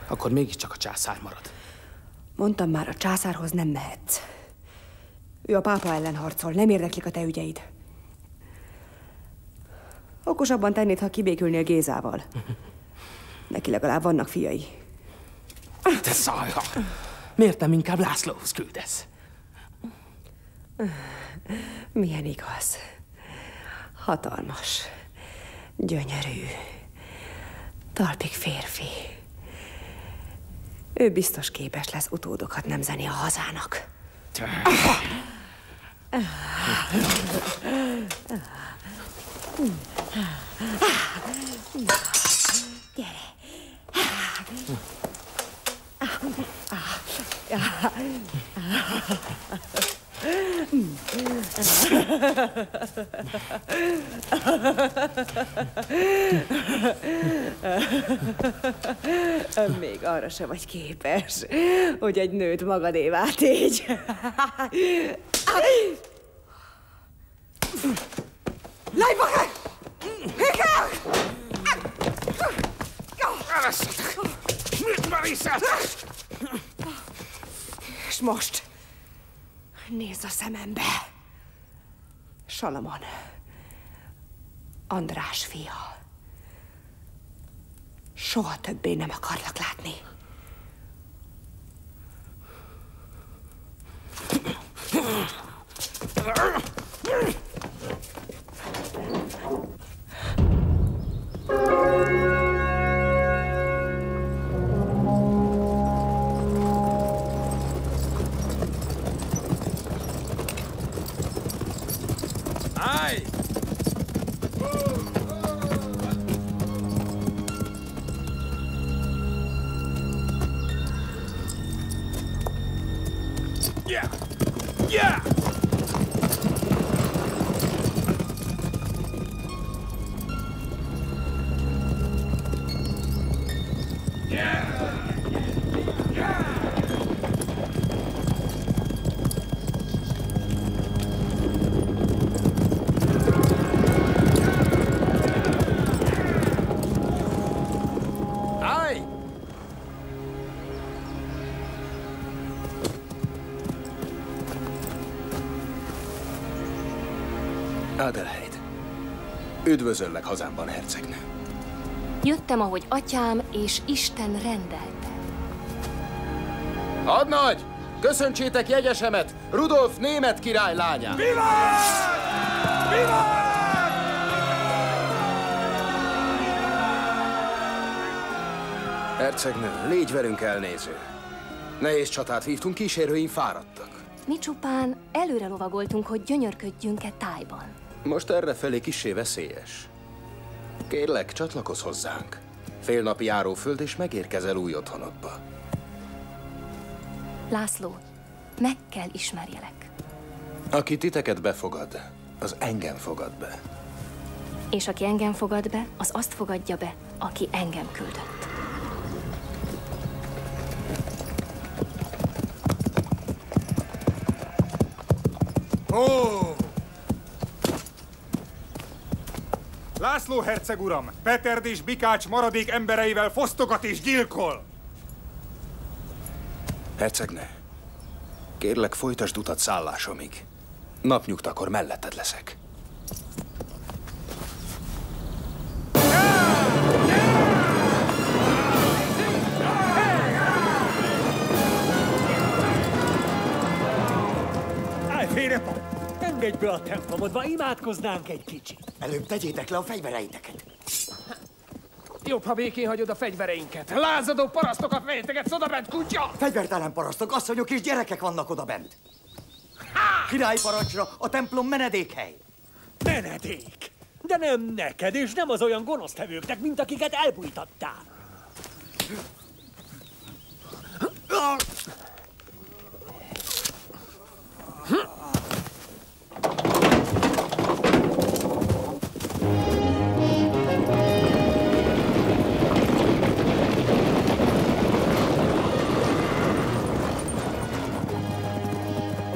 Akkor mégiscsak a császár marad. Mondtam már, a császárhoz nem mehetsz. Ő a pápa ellen harcol, nem érdeklik a te ügyeid. Okosabban tennéd, ha kibékülnél Gézával. Neki legalább vannak fiai. Te szajha! Miért nem inkább Lászlóhoz küldesz? Milyen igaz. Hatalmas. Gyönyörű. Talpig férfi. Ő biztos képes lesz utódokat nemzeni a hazának. Gyere. Még arra sem vagy képes, hogy egy nőt magadévá tégy. Lejbaker! Hiker! Elvesztetek! Mit merészeltek? És most nézz a szemembe. Salamon. András fia. Soha többé nem akarlak látni. Állj! Yeah! Yeah! Adelheid, üdvözöllek hazámban, hercegnő. Jöttem, ahogy atyám és Isten rendelte. Hadnagy! Köszöntsétek jegyesemet, Rudolf német király lányát! Vivat! Vivat! Hercegnő, légy velünk elnéző. Nehéz csatát vívtunk, kísérőink fáradtak. Mi csupán előre lovagoltunk, hogy gyönyörködjünk-e tájban. Most errefelé kissé veszélyes. Kérlek, csatlakozz hozzánk. Fél napi járóföld, és megérkezel új otthonodba. László, meg kell ismerjelek. Aki titeket befogad, az engem fogad be. És aki engem fogad be, az azt fogadja be, aki engem küldött. Ó! László herceg uram, Peterd és Bikács maradék embereivel fosztogat és gyilkol! Hercegne, kérlek, folytasd utat szállásomig. Napnyugtakor melletted leszek. Állj félre, pap! Engedj be a templomodba, imádkoznánk egy kicsit. Előbb tegyétek le a fegyvereiteket. Jobb, ha békén hagyod a fegyvereinket. Lázadó parasztokat fejtegetsz odabent, kutya! Fegyvertelen parasztok, asszonyok és gyerekek vannak odabent. Királyi parancsra a templom menedékhely. Menedék! De nem neked, és nem az olyan gonosztevőknek, mint akiket elbújtattál.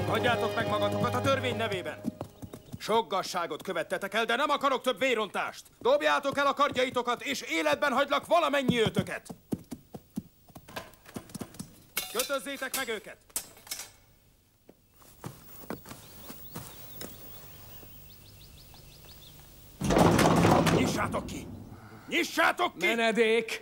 Adjátok meg magatokat a törvény nevében! Sok gazságot követtetek el, de nem akarok több vérontást! Dobjátok el a kardjaitokat, és életben hagylak valamennyi őtöket! Kötözzétek meg őket! Nyissátok ki! Nyissátok ki! Menedék!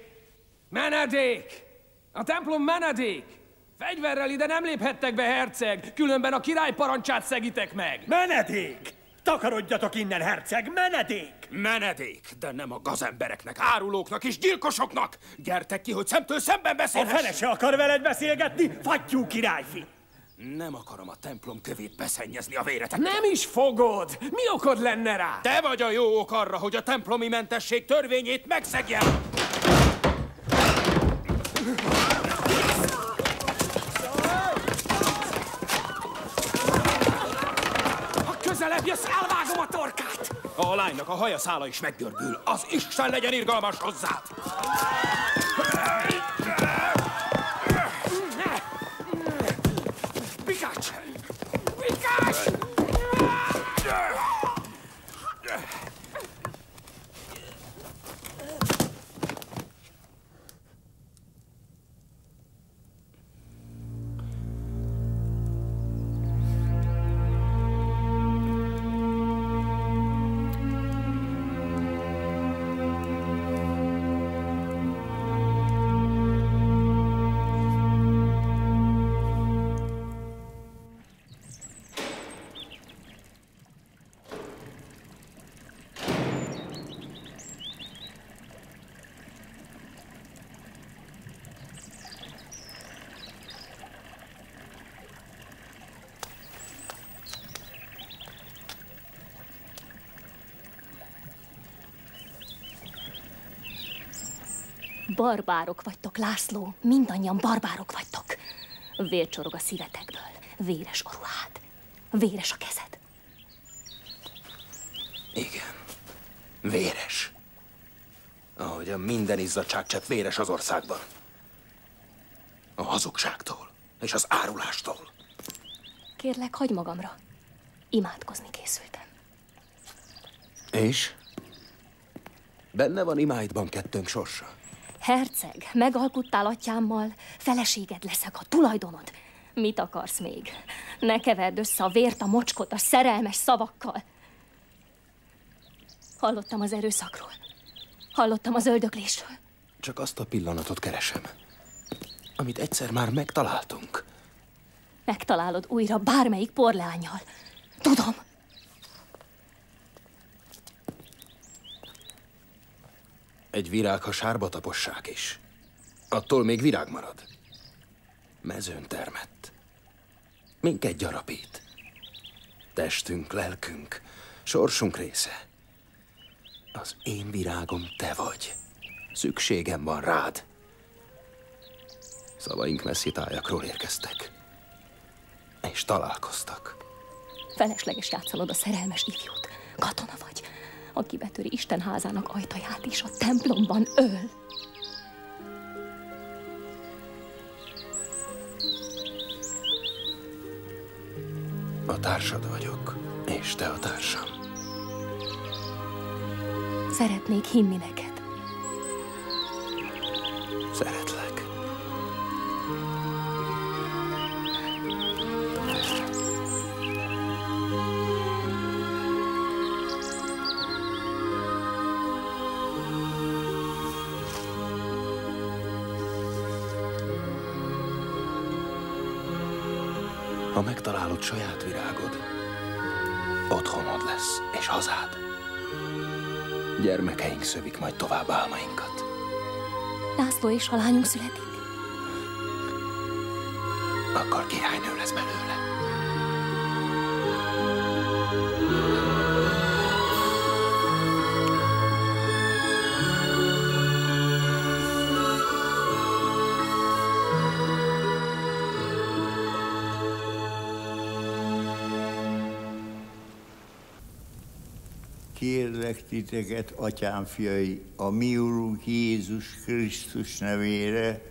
Menedék! A templom menedék! Fegyverrel ide nem léphettek be, herceg, különben a király parancsát szegitek meg! Menedék! Takarodjatok innen, herceg! Menedék! Menedék, de nem a gazembereknek, árulóknak és gyilkosoknak! Gyertek ki, hogy szemtől szemben A beszélhess! fene se akar veled beszélgetni, fattyú királyfi! Nem akarom a templom kövét beszennyezni a véretekkel. Nem is fogod! Mi okod lenne rá? Te vagy a jó ok arra, hogy a templomi mentesség törvényét megszegjem! Ha közelebb jössz, elvágom a torkát! A lánynak a haja szála is megdörbül. Az Isten legyen irgalmas hozzád! Bikács! Bikács! Barbárok vagytok, László. Mindannyian barbárok vagytok. Vér csorog a szívetekből. Véres a ruhád. Véres a kezed. Igen. Véres. Ahogy a minden izzadságcsepp véres az országban. A hazugságtól és az árulástól. Kérlek, hagyd magamra. Imádkozni készültem. És? Benne van imáidban kettőnk sorsa. Herceg, megalkuttál atyámmal, feleséged leszek, a tulajdonod. Mit akarsz még? Ne keverd össze a vért, a mocskot a szerelmes szavakkal. Hallottam az erőszakról. Hallottam az öldöklésről. Csak azt a pillanatot keresem, amit egyszer már megtaláltunk. Megtalálod újra bármelyik porleánnyal. Tudom. Egy virág, ha sárba tapossák is, attól még virág marad. Mezőn termett. Minket gyarapít. Testünk, lelkünk, sorsunk része. Az én virágom te vagy. Szükségem van rád. Szavaink messzi tájakról érkeztek. És találkoztak. Felesleges játszanod a szerelmes ifjút. Katona vagy, aki betöri Isten házának ajtaját, és a templomban öl. A társad vagyok, és te a társam. Szeretnék hinni neked. Szeretlek. Ha megtalálod saját virágod, otthonod lesz, és hazád. Gyermekeink szövik majd tovább álmainkat. László és ha lányunk születik? Akkor királynő lesz belőle. Kérlek titeket, atyám fiai, a mi Urunk Jézus Krisztus nevére,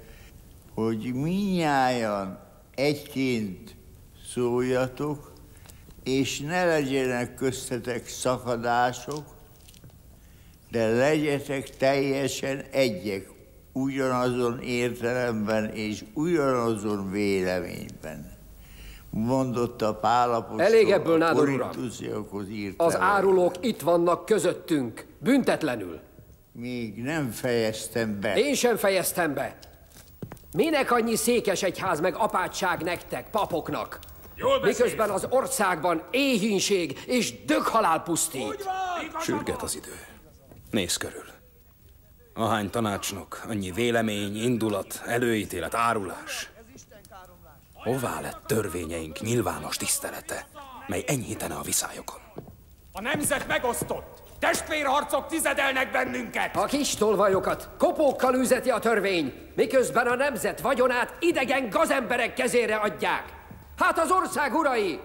hogy mindnyájan egyként szóljatok, és ne legyenek köztetek szakadások, de legyetek teljesen egyek, ugyanazon értelemben és ugyanazon véleményben. Mondotta Pál apostol. Elég ebből, nádor uram. Az árulók itt vannak közöttünk, büntetlenül. Még nem fejeztem be. Én sem fejeztem be. Minek annyi székesegyház meg apátság nektek, papoknak? Miközben az országban éhínség és döghalál pusztít. Sürget az idő. Nézz körül. Ahány tanácsnok, annyi vélemény, indulat, előítélet, árulás. Hová lett törvényeink nyilvános tisztelete, mely enyhítene a viszályokon? A nemzet megosztott! Testvérharcok tizedelnek bennünket! A kis tolvajokat kopókkal üzeti a törvény, miközben a nemzet vagyonát idegen gazemberek kezére adják. Hát az ország urai!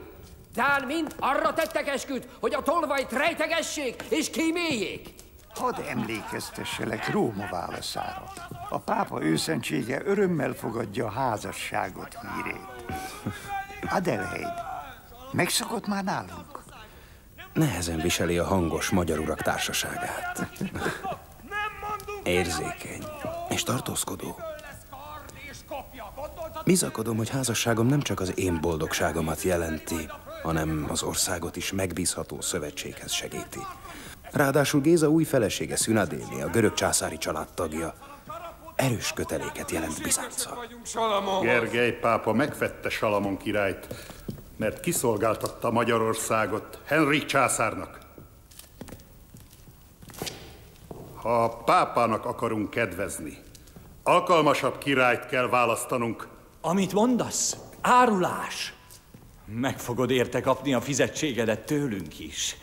Tán mind arra tettek esküt, hogy a tolvajt rejtegessék és kíméljék. Hadd emlékeztesselek Róma válaszára. A pápa őszentsége örömmel fogadja a házasságot hírét. Adelheid, megszokott már nálunk? Nehezen viseli a hangos magyar urak társaságát. Érzékeny és tartózkodó. Bizakodom, hogy házasságom nem csak az én boldogságomat jelenti, hanem az országot is megbízható szövetséghez segíti. Ráadásul Géza új felesége, Szünadéli, a görög császári család tagja, erős köteléket jelent Bizánccal. Gergely pápa megvette Salamon királyt, mert kiszolgáltatta Magyarországot Henrik császárnak. Ha a pápának akarunk kedvezni, alkalmasabb királyt kell választanunk. Amit mondasz, árulás. Meg fogod érte kapni a fizetségedet tőlünk is.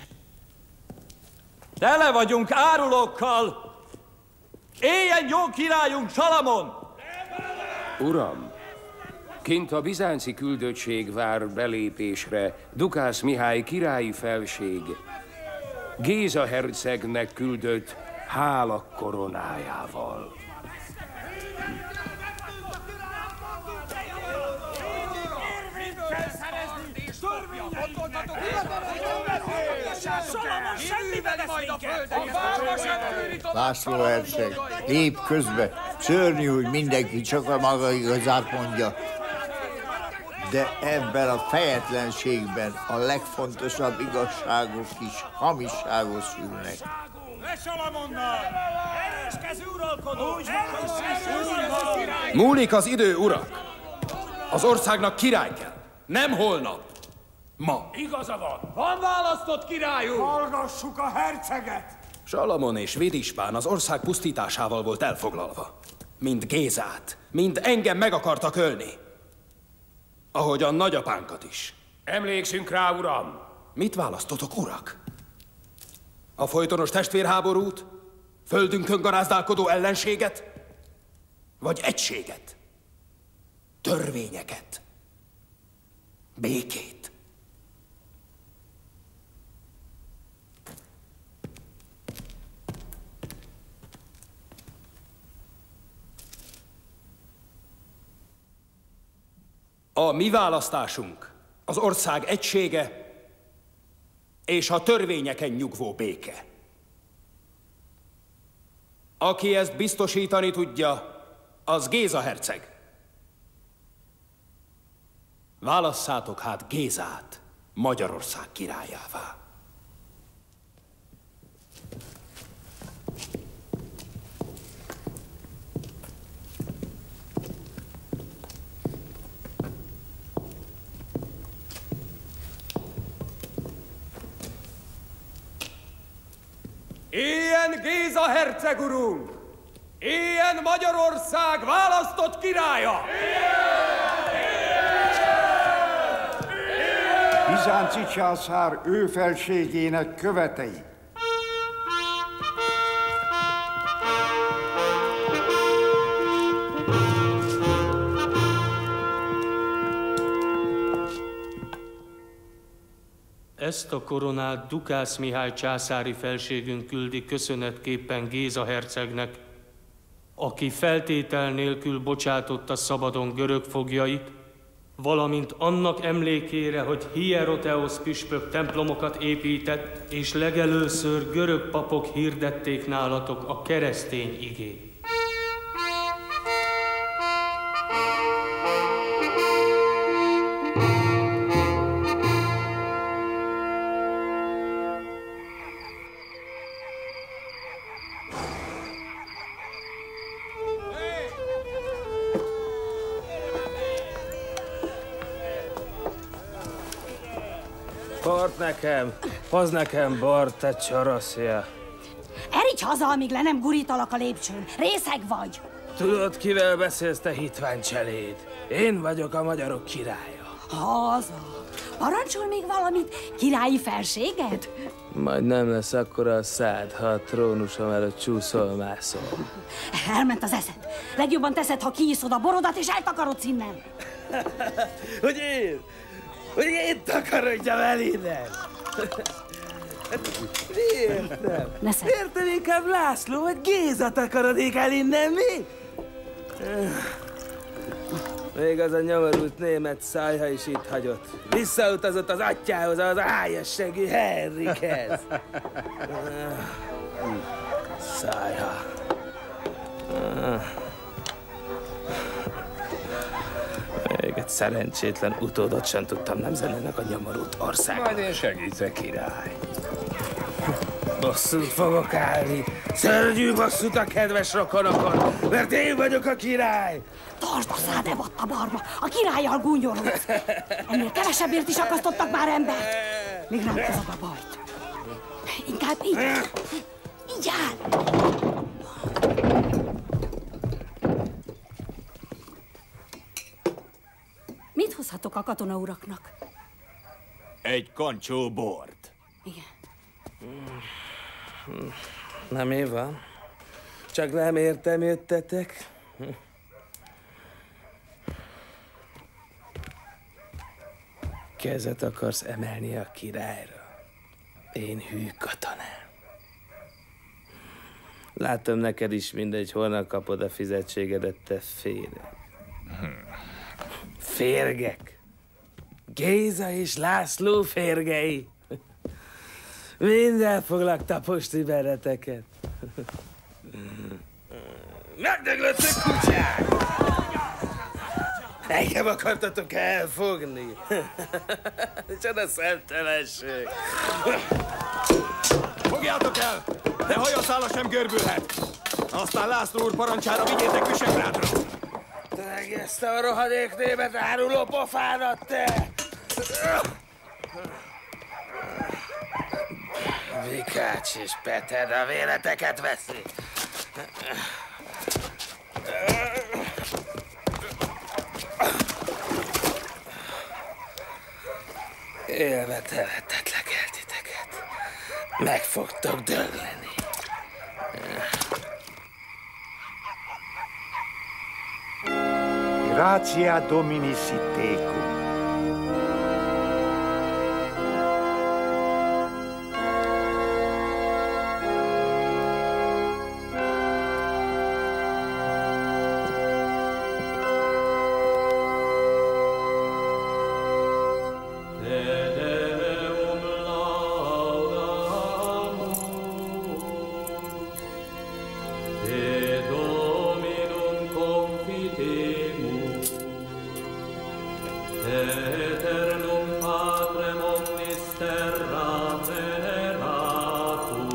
Tele vagyunk árulókkal! Éljen jó királyunk, Salamon! Uram, kint a bizánci küldöttség vár belépésre Dukász Mihály királyi felség Géza hercegnek küldött hála koronájával. László herceg, lép közbe. Szörnyű, hogy mindenki csak a maga igazát mondja. De ebben a fejetlenségben a legfontosabb igazságok is hamisságos szülnek. Múlik az idő, urak! Az országnak király kell. Nem holnap. Ma. Igaza van. Van választott királyunk! Hallgassuk a herceget! Salamon és Vidispán az ország pusztításával volt elfoglalva. Mind Gézát, mind engem meg akartak ölni. Ahogy a nagyapánkat is. Emlékszünk rá, uram! Mit választotok, urak? A folytonos testvérháborút? Földünkön garázdálkodó ellenséget? Vagy egységet? Törvényeket? Békét? A mi választásunk az ország egysége és a törvényeken nyugvó béke. Aki ezt biztosítani tudja, az Géza herceg. Válasszátok hát Gézát Magyarország királyává. Éljen Géza herceg urunk! Éljen Magyarország választott királya! Bizánci császár ő felségének követei. Ezt a koronát Dukász Mihály császári felségünk küldi köszönetképpen Géza hercegnek, aki feltétel nélkül bocsátotta szabadon görög foglyait, valamint annak emlékére, hogy Hieroteosz püspök templomokat épített, és legelőször görög papok hirdették nálatok a keresztény igét. Bort nekem! Hozd nekem bort, te csaraszja! Eríts haza, amíg le nem gurítalak a lépcsőn. Részeg vagy! Tudod, kivel beszélsz, te hitvány cseléd? Én vagyok a magyarok királya. Haza! Parancsol még valamit? Királyi felséged? Majd nem lesz akkora a szád, ha a trónusom előtt csúszol-mászol. Elment az eszed. Legjobban teszed, ha kiiszod a borodat és eltakarodsz innen. Hogy én? Hogy én takarodjam el innen? Miért nem? Miért nem inkább László vagy Géza takarodik el innen, mi? Még az a nyomorult német Szájha is itt hagyott. Visszautazott az atyához, az ályasságű Henrikhez. Szájha. Még egy szerencsétlen utódot sem tudtam nemzelőnek a nyomorult országban. Majd én segítek, király. Bosszút fogok állni. Szörnyű bosszút a kedves rokonokon, mert én vagyok a király. Tartsd a szád, evatta barma! A királlyal gúnyolódsz! Ennél kevesebbért is akasztottak már embert! Még nem hozod a bajt. Inkább így. Így áll! Mit hozhatok a katonauraknak? Egy kancsó bort. Igen. Nem mi van? Csak nem értem, jöttetek? Kezet akarsz emelni a királyra? Én hű katonám. Látom, neked is mindegy, honnan kapod a fizetségedet, te féreg. Férgek? Géza és László férgei? Mind foglak taposni benneteket. Megdöglöttök, kutyák! Engem akartatok elfogni? Csoda szemtelenség! Fogjátok el! De hajaszála sem görbülhet! Aztán László úr parancsára vigyétek Visegrádra! Tegezte a rohadék német áruló pofádat, te! Vikács és Peter a véleteket veszi. Élve teletetlek el titeket. Meg fogtok dögleni. Gratia Domini sit tecum. Eternum Patrem omnis terra veneratur.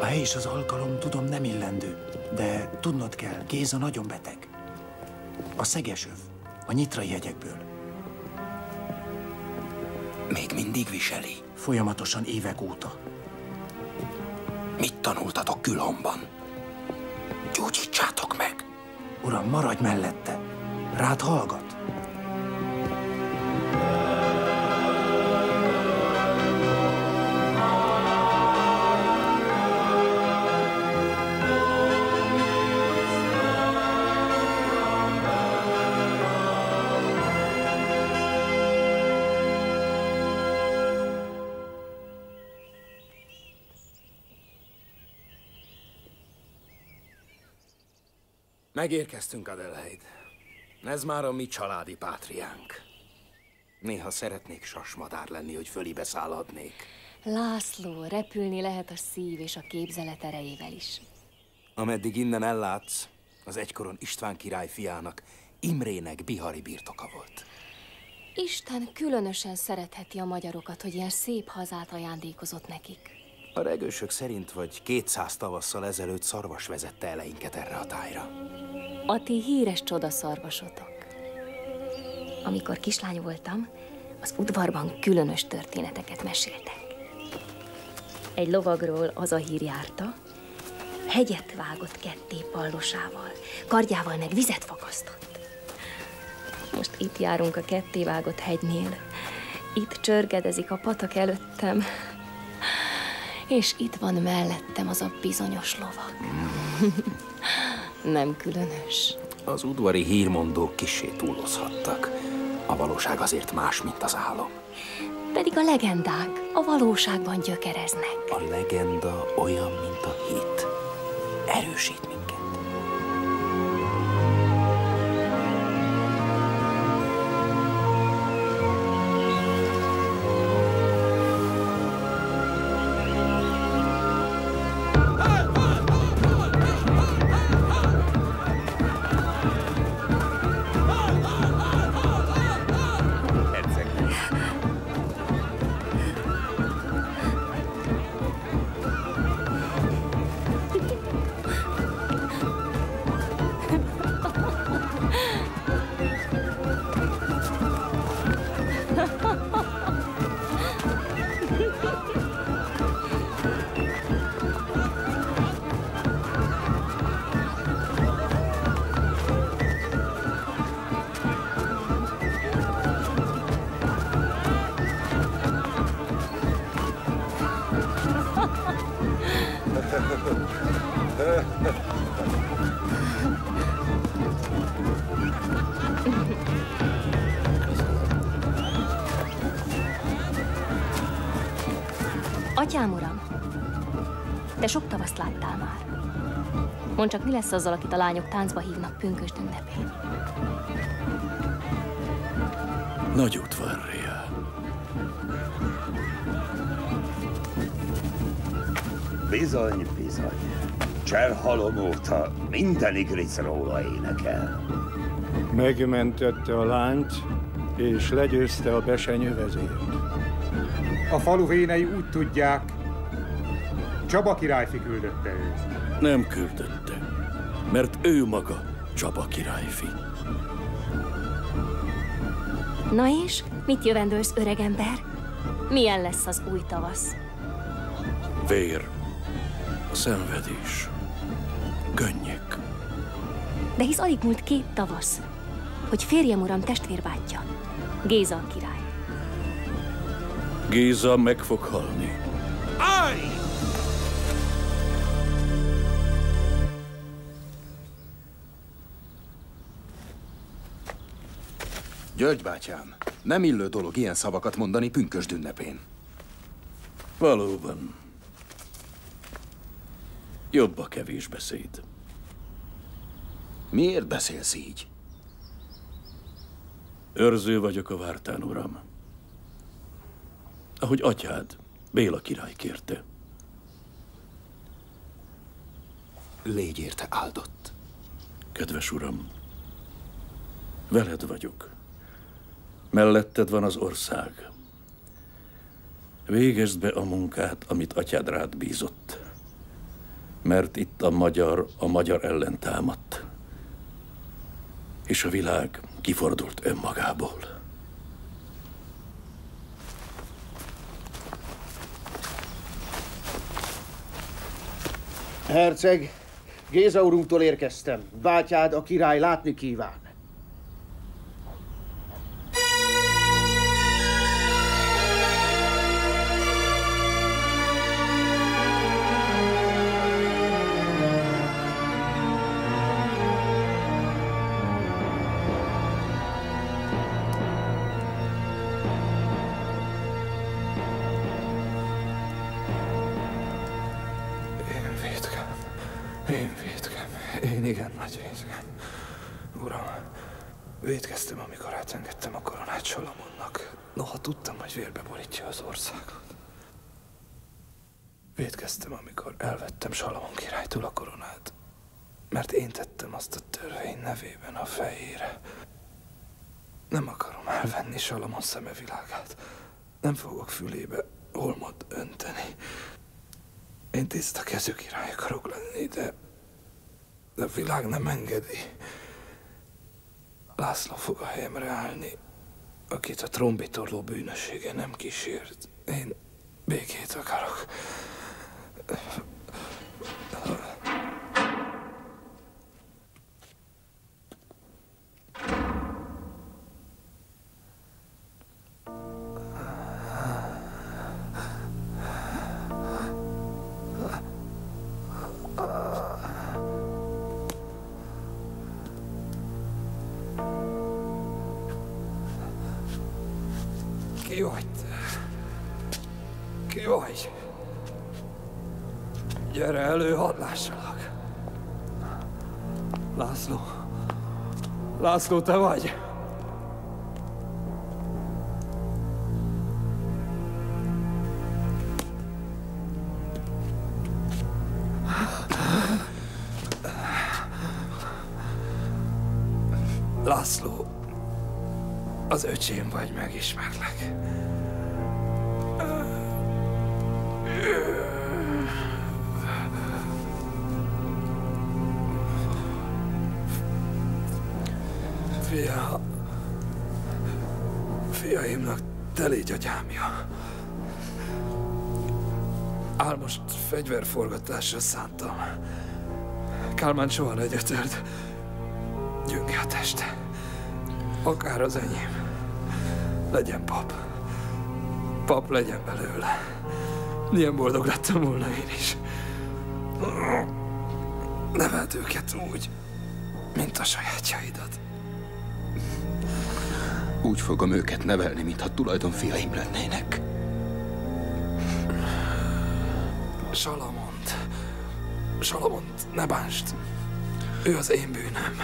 A hely és az alkalom, tudom, nem illendő, de tudnod kell, Géza nagyon beteg. A Szegesöv, a Nyitrai hegyekből. Még mindig viseli? Folyamatosan évek óta. Mit tanultatok Külhomban? Gyógyítsátok meg! Uram, maradj mellette. Rád hallgat. Megérkeztünk, Adelheid. Ez már a mi családi pátriánk. Néha szeretnék sasmadár lenni, hogy fölibe szállhatnék. László, repülni lehet a szív és a képzelet erejével is. Ameddig innen ellátsz, az egykoron István király fiának, Imrének bihari birtoka volt. Isten különösen szeretheti a magyarokat, hogy ilyen szép hazát ajándékozott nekik. A regősök szerint vagy 200 tavasszal ezelőtt szarvas vezette eleinket erre a tájra. A ti híres csodaszarvasotok. Amikor kislány voltam, az udvarban különös történeteket meséltek. Egy lovagról az a hír járta, hegyet vágott ketté pallosával, kardjával meg vizet fakasztott. Most itt járunk a kettévágott hegynél, itt csörgedezik a patak előttem, és itt van mellettem az a bizonyos lovag. Nem különös. Az udvari hírmondók kissé túlozhattak. A valóság azért más, mint az álom. Pedig a legendák a valóságban gyökereznek. A legenda olyan, mint a hit. Erősít minket. Atyám, uram, te sok tavaszt láttál már. Mondd csak, mi lesz azzal, akit a lányok táncba hívnak pünkösd ünnepén? Nagy udvarria. Bizony, bizony. Cserhalom óta minden igric róla énekel. Megmentette a lányt, és legyőzte a besenyő vezért. A falu vénei úgy tudják, Csaba királyfi küldötte őt. Nem küldötte, mert ő maga Csaba királyfi. Na és? Mit jövendőlsz, öregember? Milyen lesz az új tavasz? Vér, szenvedés, könnyek. De hisz alig múlt 2 tavasz, hogy férjem uram testvérbátyja, Géza a király. Géza meg fog halni. Állj! György bátyám, nem illő dolog ilyen szavakat mondani pünkösd ünnepén. Valóban. Jobb a kevés beszéd. Miért beszélsz így? Őrző vagyok a vártán, uram. Ahogy atyád, Béla király kérte. Légy érte áldott. Kedves uram, veled vagyok. Melletted van az ország. Végezd be a munkát, amit atyád rád bízott. Mert itt a magyar ellen támadt. És a világ kifordult önmagából. Herceg, Géza urunktól érkeztem. Bátyád, a király látni kíván. Én igen, nagy vétkám. Uram, vétkeztem, amikor átengedtem a koronát Salamonnak. Noha tudtam, hogy vérbe borítja az országot. Vétkeztem, amikor elvettem Salamon királytól a koronát. Mert én tettem azt a törvény nevében a fejére. Nem akarom elvenni Salamon szemevilágát. Nem fogok fülébe olmot önteni. Én tiszta kezű király akarok lenni, de a világ nem engedi. László fog a helyemre állni, akit a trombitorló bűnössége nem kísért. Én békét akarok. Ki vagy te? Ki vagy? Gyere elő, hadd lássalak. László. László, te vagy? László, az öcsém vagy, megismerlek. Fiaimnak te légy atyámja. Álmost fegyverforgatásra szántam. Kálmán soha ne gyötörd. Gyönge a teste. Akár az enyém. Legyen pap. Pap legyen belőle. Milyen boldog lettem volna én is. Neveld őket úgy, mint a sajátjaidat. Úgy fogom őket nevelni, mintha tulajdonfiaim lennének. Salamont ne bántsd. Ő az én bűnöm.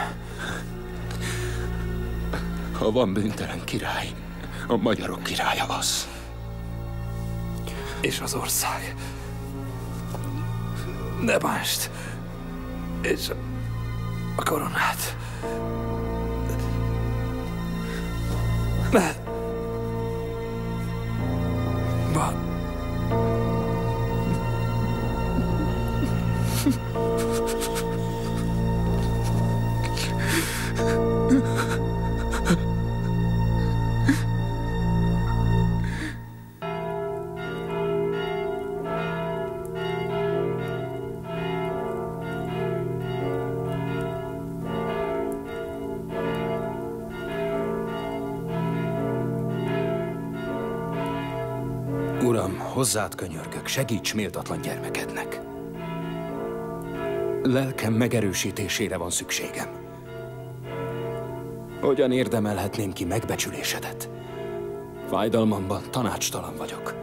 Ha van bűntelen király, a magyarok királya az. És az ország. Ne bántsd. És a koronát. Ne. Uram, hozzád könyörgök, segíts méltatlan gyermekednek. Lelkem megerősítésére van szükségem. Hogyan érdemelhetném ki megbecsülésedet? Fájdalmamban tanácstalan vagyok.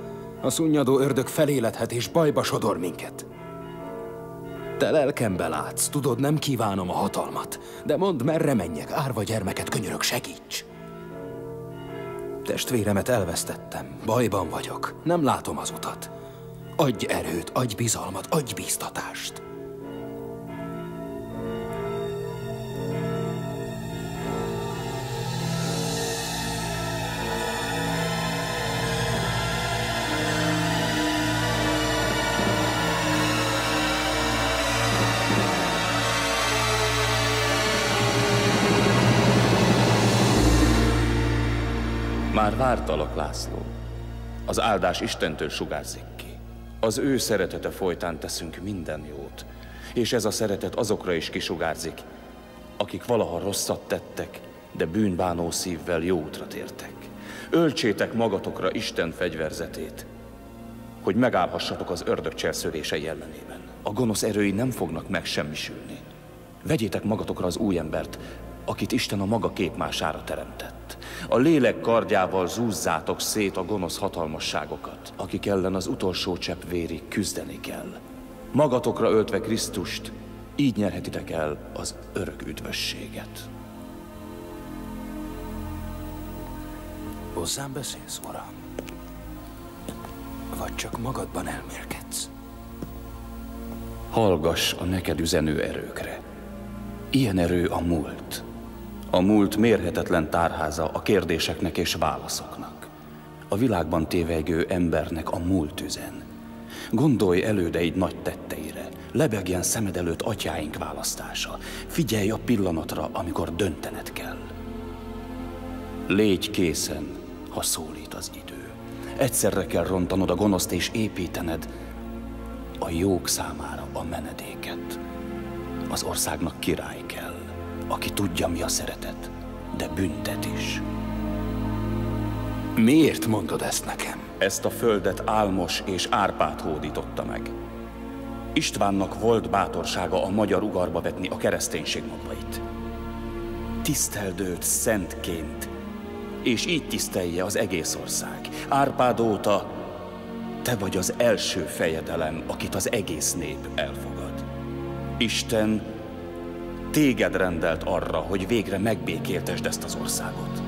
A szunnyadó ördög feléledhet és bajba sodor minket. Te lelkembe látsz, tudod, nem kívánom a hatalmat. De mondd, merre menjek, árva gyermeket, könyörök, segíts! Testvéremet elvesztettem, bajban vagyok, nem látom az utat. Adj erőt, adj bizalmat, adj bíztatást. Már vártalak, László. Az áldás Istentől sugárzik ki. Az ő szeretete folytán teszünk minden jót. És ez a szeretet azokra is kisugárzik, akik valaha rosszat tettek, de bűnbánó szívvel jó útra tértek. Öltsétek magatokra Isten fegyverzetét, hogy megállhassatok az ördög cselszövései ellenében. A gonosz erői nem fognak megsemmisülni. Vegyétek magatokra az új embert, akit Isten a maga képmására teremtett. A lélek kardjával zúzzátok szét a gonosz hatalmasságokat, akik ellen az utolsó csepp vérig küzdeni kell. Magatokra öltve Krisztust, így nyerhetitek el az örök üdvösséget. Hozzám beszélsz, uram? Vagy csak magadban elmélkedsz? Hallgass a neked üzenő erőkre. Ilyen erő a múlt. A múlt mérhetetlen tárháza a kérdéseknek és válaszoknak. A világban tévegő embernek a múlt üzen. Gondolj elődeid nagy tetteire, lebegjen szemed előtt atyáink választása. Figyelj a pillanatra, amikor döntened kell. Légy készen, ha szólít az idő. Egyszerre kell rontanod a gonoszt és építened a jók számára a menedéket. Az országnak király kell, aki tudja, mi a szeretet, de büntet is. Miért mondod ezt nekem? Ezt a földet Álmos és Árpád hódította meg. Istvánnak volt bátorsága a magyar ugarba vetni a kereszténység magvait. Tiszteld őt szentként, és így tisztelje az egész ország. Árpád óta te vagy az első fejedelem, akit az egész nép elfogad. Isten téged rendelt arra, hogy végre megbékéltesd ezt az országot.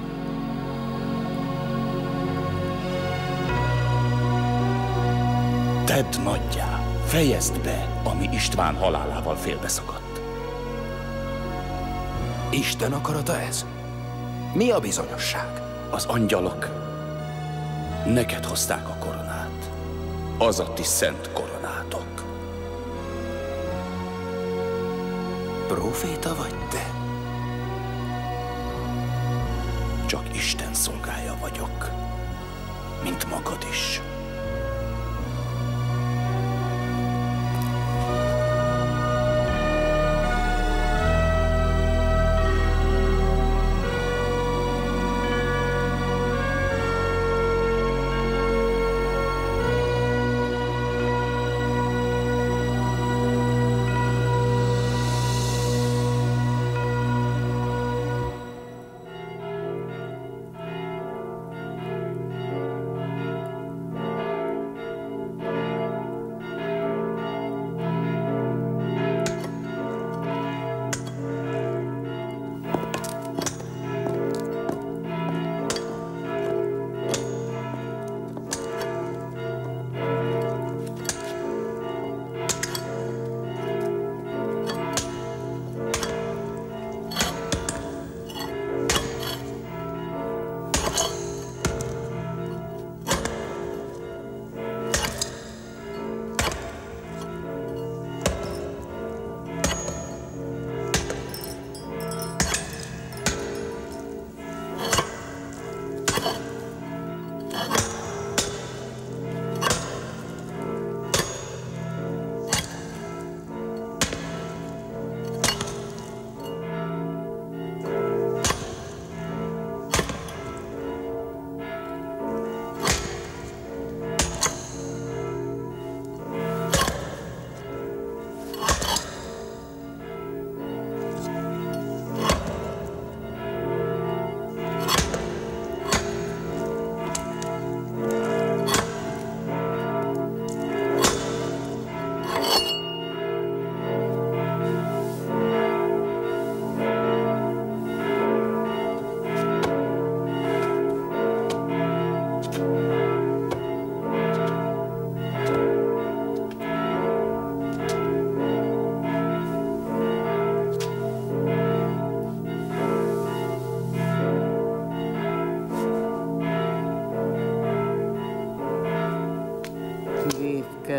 Tedd nagyjá, fejezd be, ami István halálával félbeszakadt. Isten akarata ez? Mi a bizonyosság? Az angyalok neked hozták a koronát. Az a ti szent koronátok. Próféta vagy te? Csak Isten szolgája vagyok, mint magad is.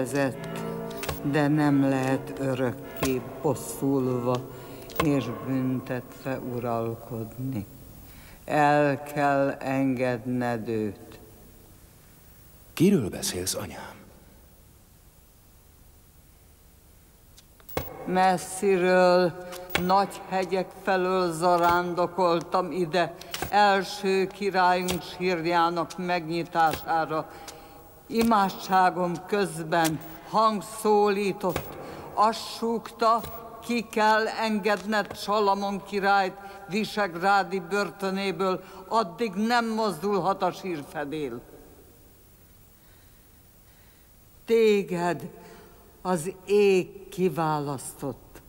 befejezett, de nem lehet örökké bosszulva és büntetve uralkodni. El kell engedned őt. Kiről beszélsz, anyám? Messziről, nagy hegyek felől zarándokoltam ide, első királyunk sírjának megnyitására. Imádságom közben hang szólított, azt súgta, ki kell engedned Salamon királyt visegrádi börtönéből, addig nem mozdulhat a sírfedél. Téged az ég kiválasztott,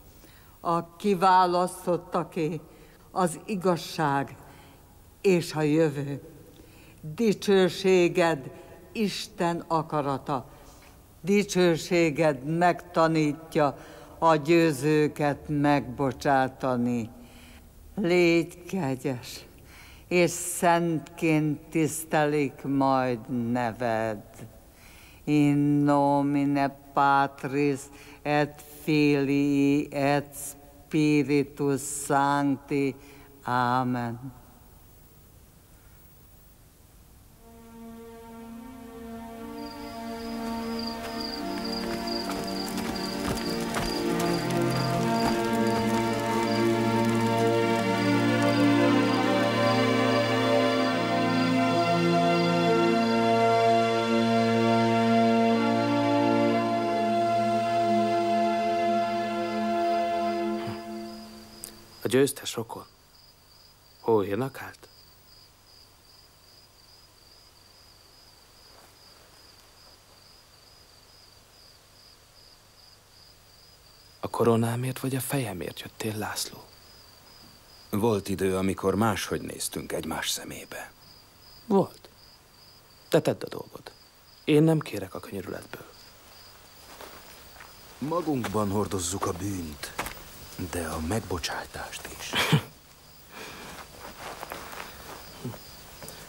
a kiválasztottaké az igazság és a jövő. Dicsőséged Isten akarata, dicsőséged megtanítja a győzőket megbocsátani. Légy kegyes, és szentként tisztelik majd neved. In nomine Patris et Filii et Spiritus Sancti. Amen. A győztes rokon hol jönnek át? A koronámért vagy a fejemért jöttél, László? Volt idő, amikor máshogy néztünk egymás szemébe. Volt. Te tedd a dolgod. Én nem kérek a könyörületből. Magunkban hordozzuk a bűnt, de a megbocsátást is.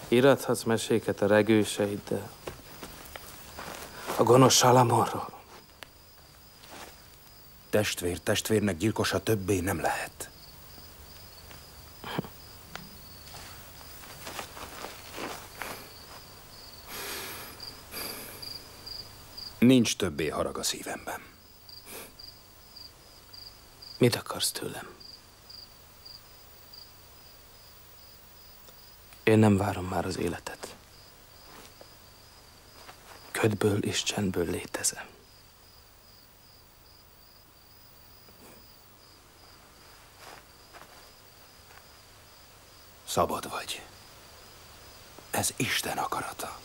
Írathatsz meséket a regőseiddel, a gonosz Salamonról. Testvér testvérnek gyilkosa többé nem lehet. Nincs többé harag a szívemben. Mit akarsz tőlem? Én nem várom már az életet. Ködből és csendből létezem. Szabad vagy. Ez Isten akarata.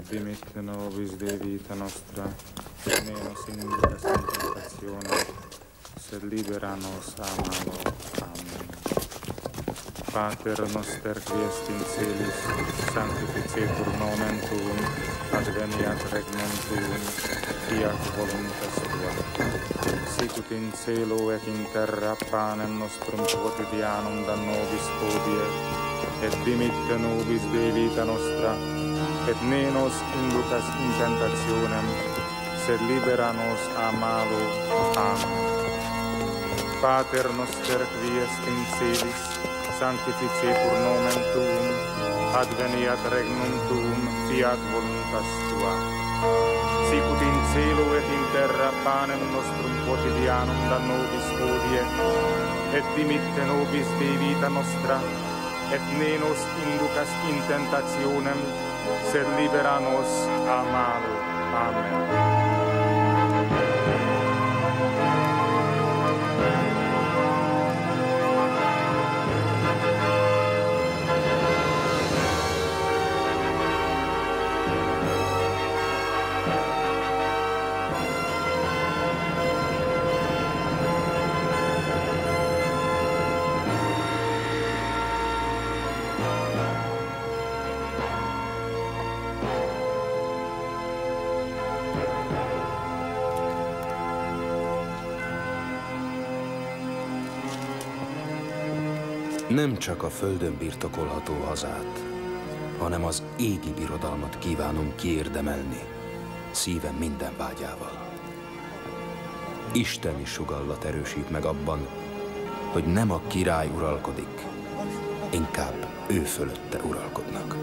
Dimitte nobis Dei vita nostra, et ne nos inducas in tentationem, sed libera nos a malo. Amen. Pater noster qui est in celis, sanctificetur nomen tuum, adveniat regnum tuum, fiat voluntas tua. Sicut in cielo et in terra panem nostrum quotidianum da nobis hodie, et dimitte nobis Dei vita nostra, et ne nos inducas in tentationem, sed libera nos a malo. Amen. Pater noster qui est in celis, sanctificetur nomen tuum, adveniat regnum tuum, fiat voluntas tua. Sicut in cielo et in terra panem nostrum quotidianum da nobis hodie, et dimitte nobis Dei vita nostra, et ne nos inducas in tentationem, sed libera nos a malo. Amen. Nem csak a földön birtokolható hazát, hanem az égi birodalmat kívánom kiérdemelni, szívem minden vágyával. Isteni sugallat erősít meg abban, hogy nem a király uralkodik, inkább ő fölötte uralkodnak.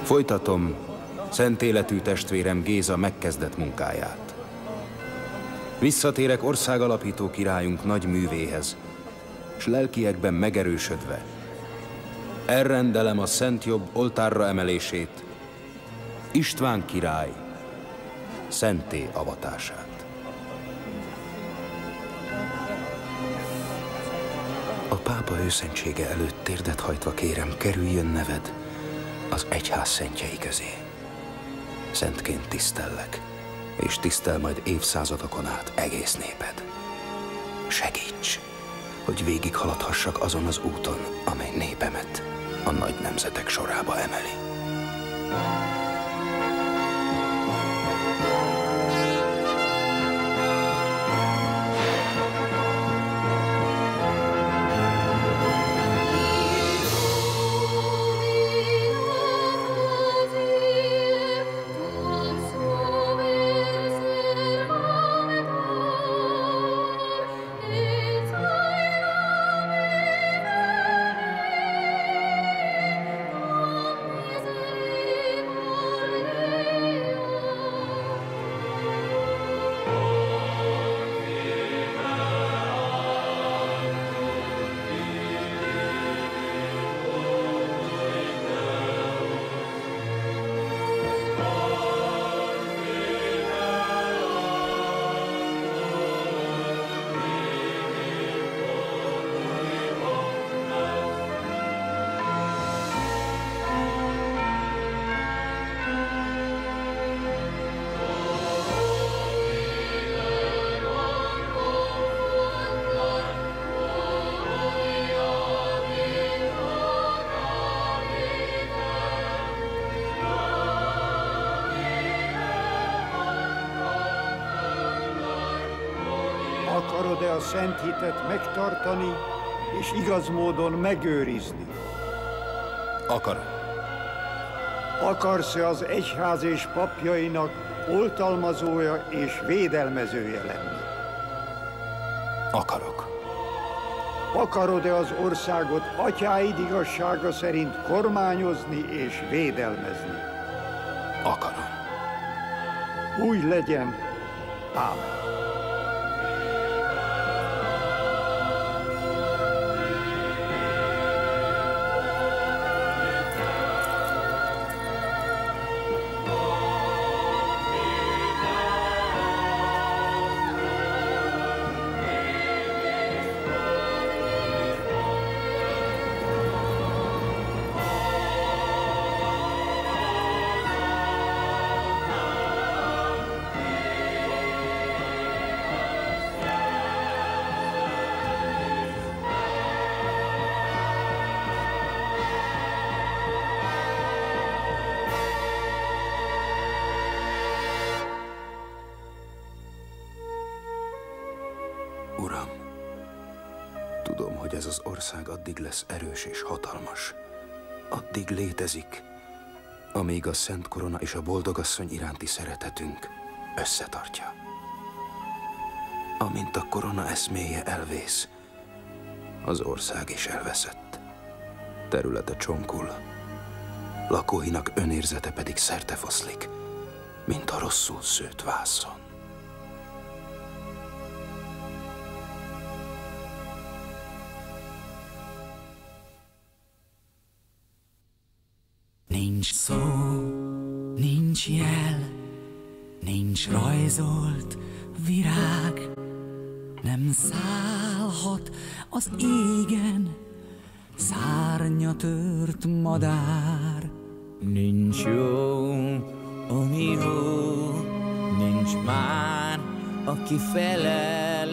Folytatom szent életű testvérem Géza megkezdett munkáját. Visszatérek országalapító királyunk nagy művéhez, s lelkiekben megerősödve elrendelem a szent jobb oltárra emelését, István király szentté avatását. A pápa őszentsége előtt térdet hajtva kérem, kerüljön neved az egyház szentjei közé. Szentként tisztellek, és tisztel majd évszázadokon át egész néped. Segíts, hogy végighaladhassak azon az úton, amely népemet a nagy nemzetek sorába emeli. Akarod-e a szent hitet megtartani és igaz módon megőrizni? Akarom. Akarsz-e az egyház és papjainak oltalmazója és védelmezője lenni? Akarok. Akarod-e az országot atyáid igazsága szerint kormányozni és védelmezni? Akarom. Úgy legyen. Ámen. Uram, tudom, hogy ez az ország addig lesz erős és hatalmas. Addig létezik, amíg a Szent Korona és a Boldogasszony iránti szeretetünk összetartja. Amint a korona eszméje elvész, az ország is elveszett. Területe csonkul, lakóinak önérzete pedig szertefoszlik, mint a rosszul szőtt vászon. Nincs szó, nincs jel, nincs rajzolt virág, nem szállhat az égen szárnya tört madár. Nincs jó, ami jó, nincs már, aki felel,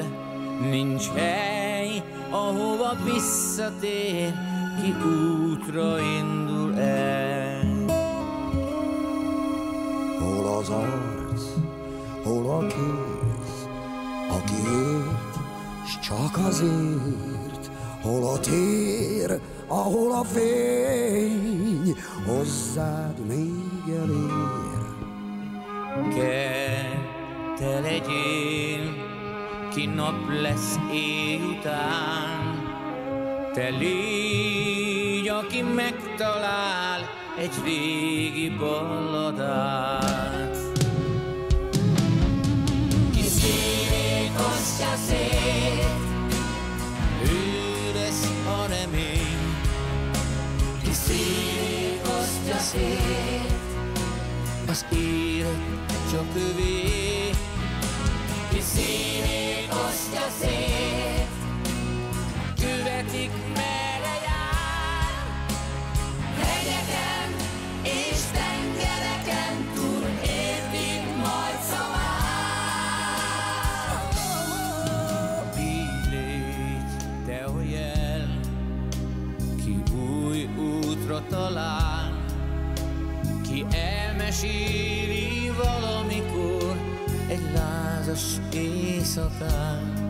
nincs hely, ahova visszatér, ki útra indul el. Hol az arc, hol a kéz, aki ért, s csak azért, hol a tér, ahol a fény hozzád még elér. Kell te legyél, ki nap lesz éj után, te légy, aki megtalál egy régi balladát. Ki szívét osztja szét, ő lesz a remény. Ki szívét osztja szét, az élet csak övé. Ki szívét osztja szét, követik merre jár. Hegyeken és tengereken túl értik majd szavát. Így légy te a jel, ki új útra talál, ki elmeséli valamikor egy lázas éjszakán.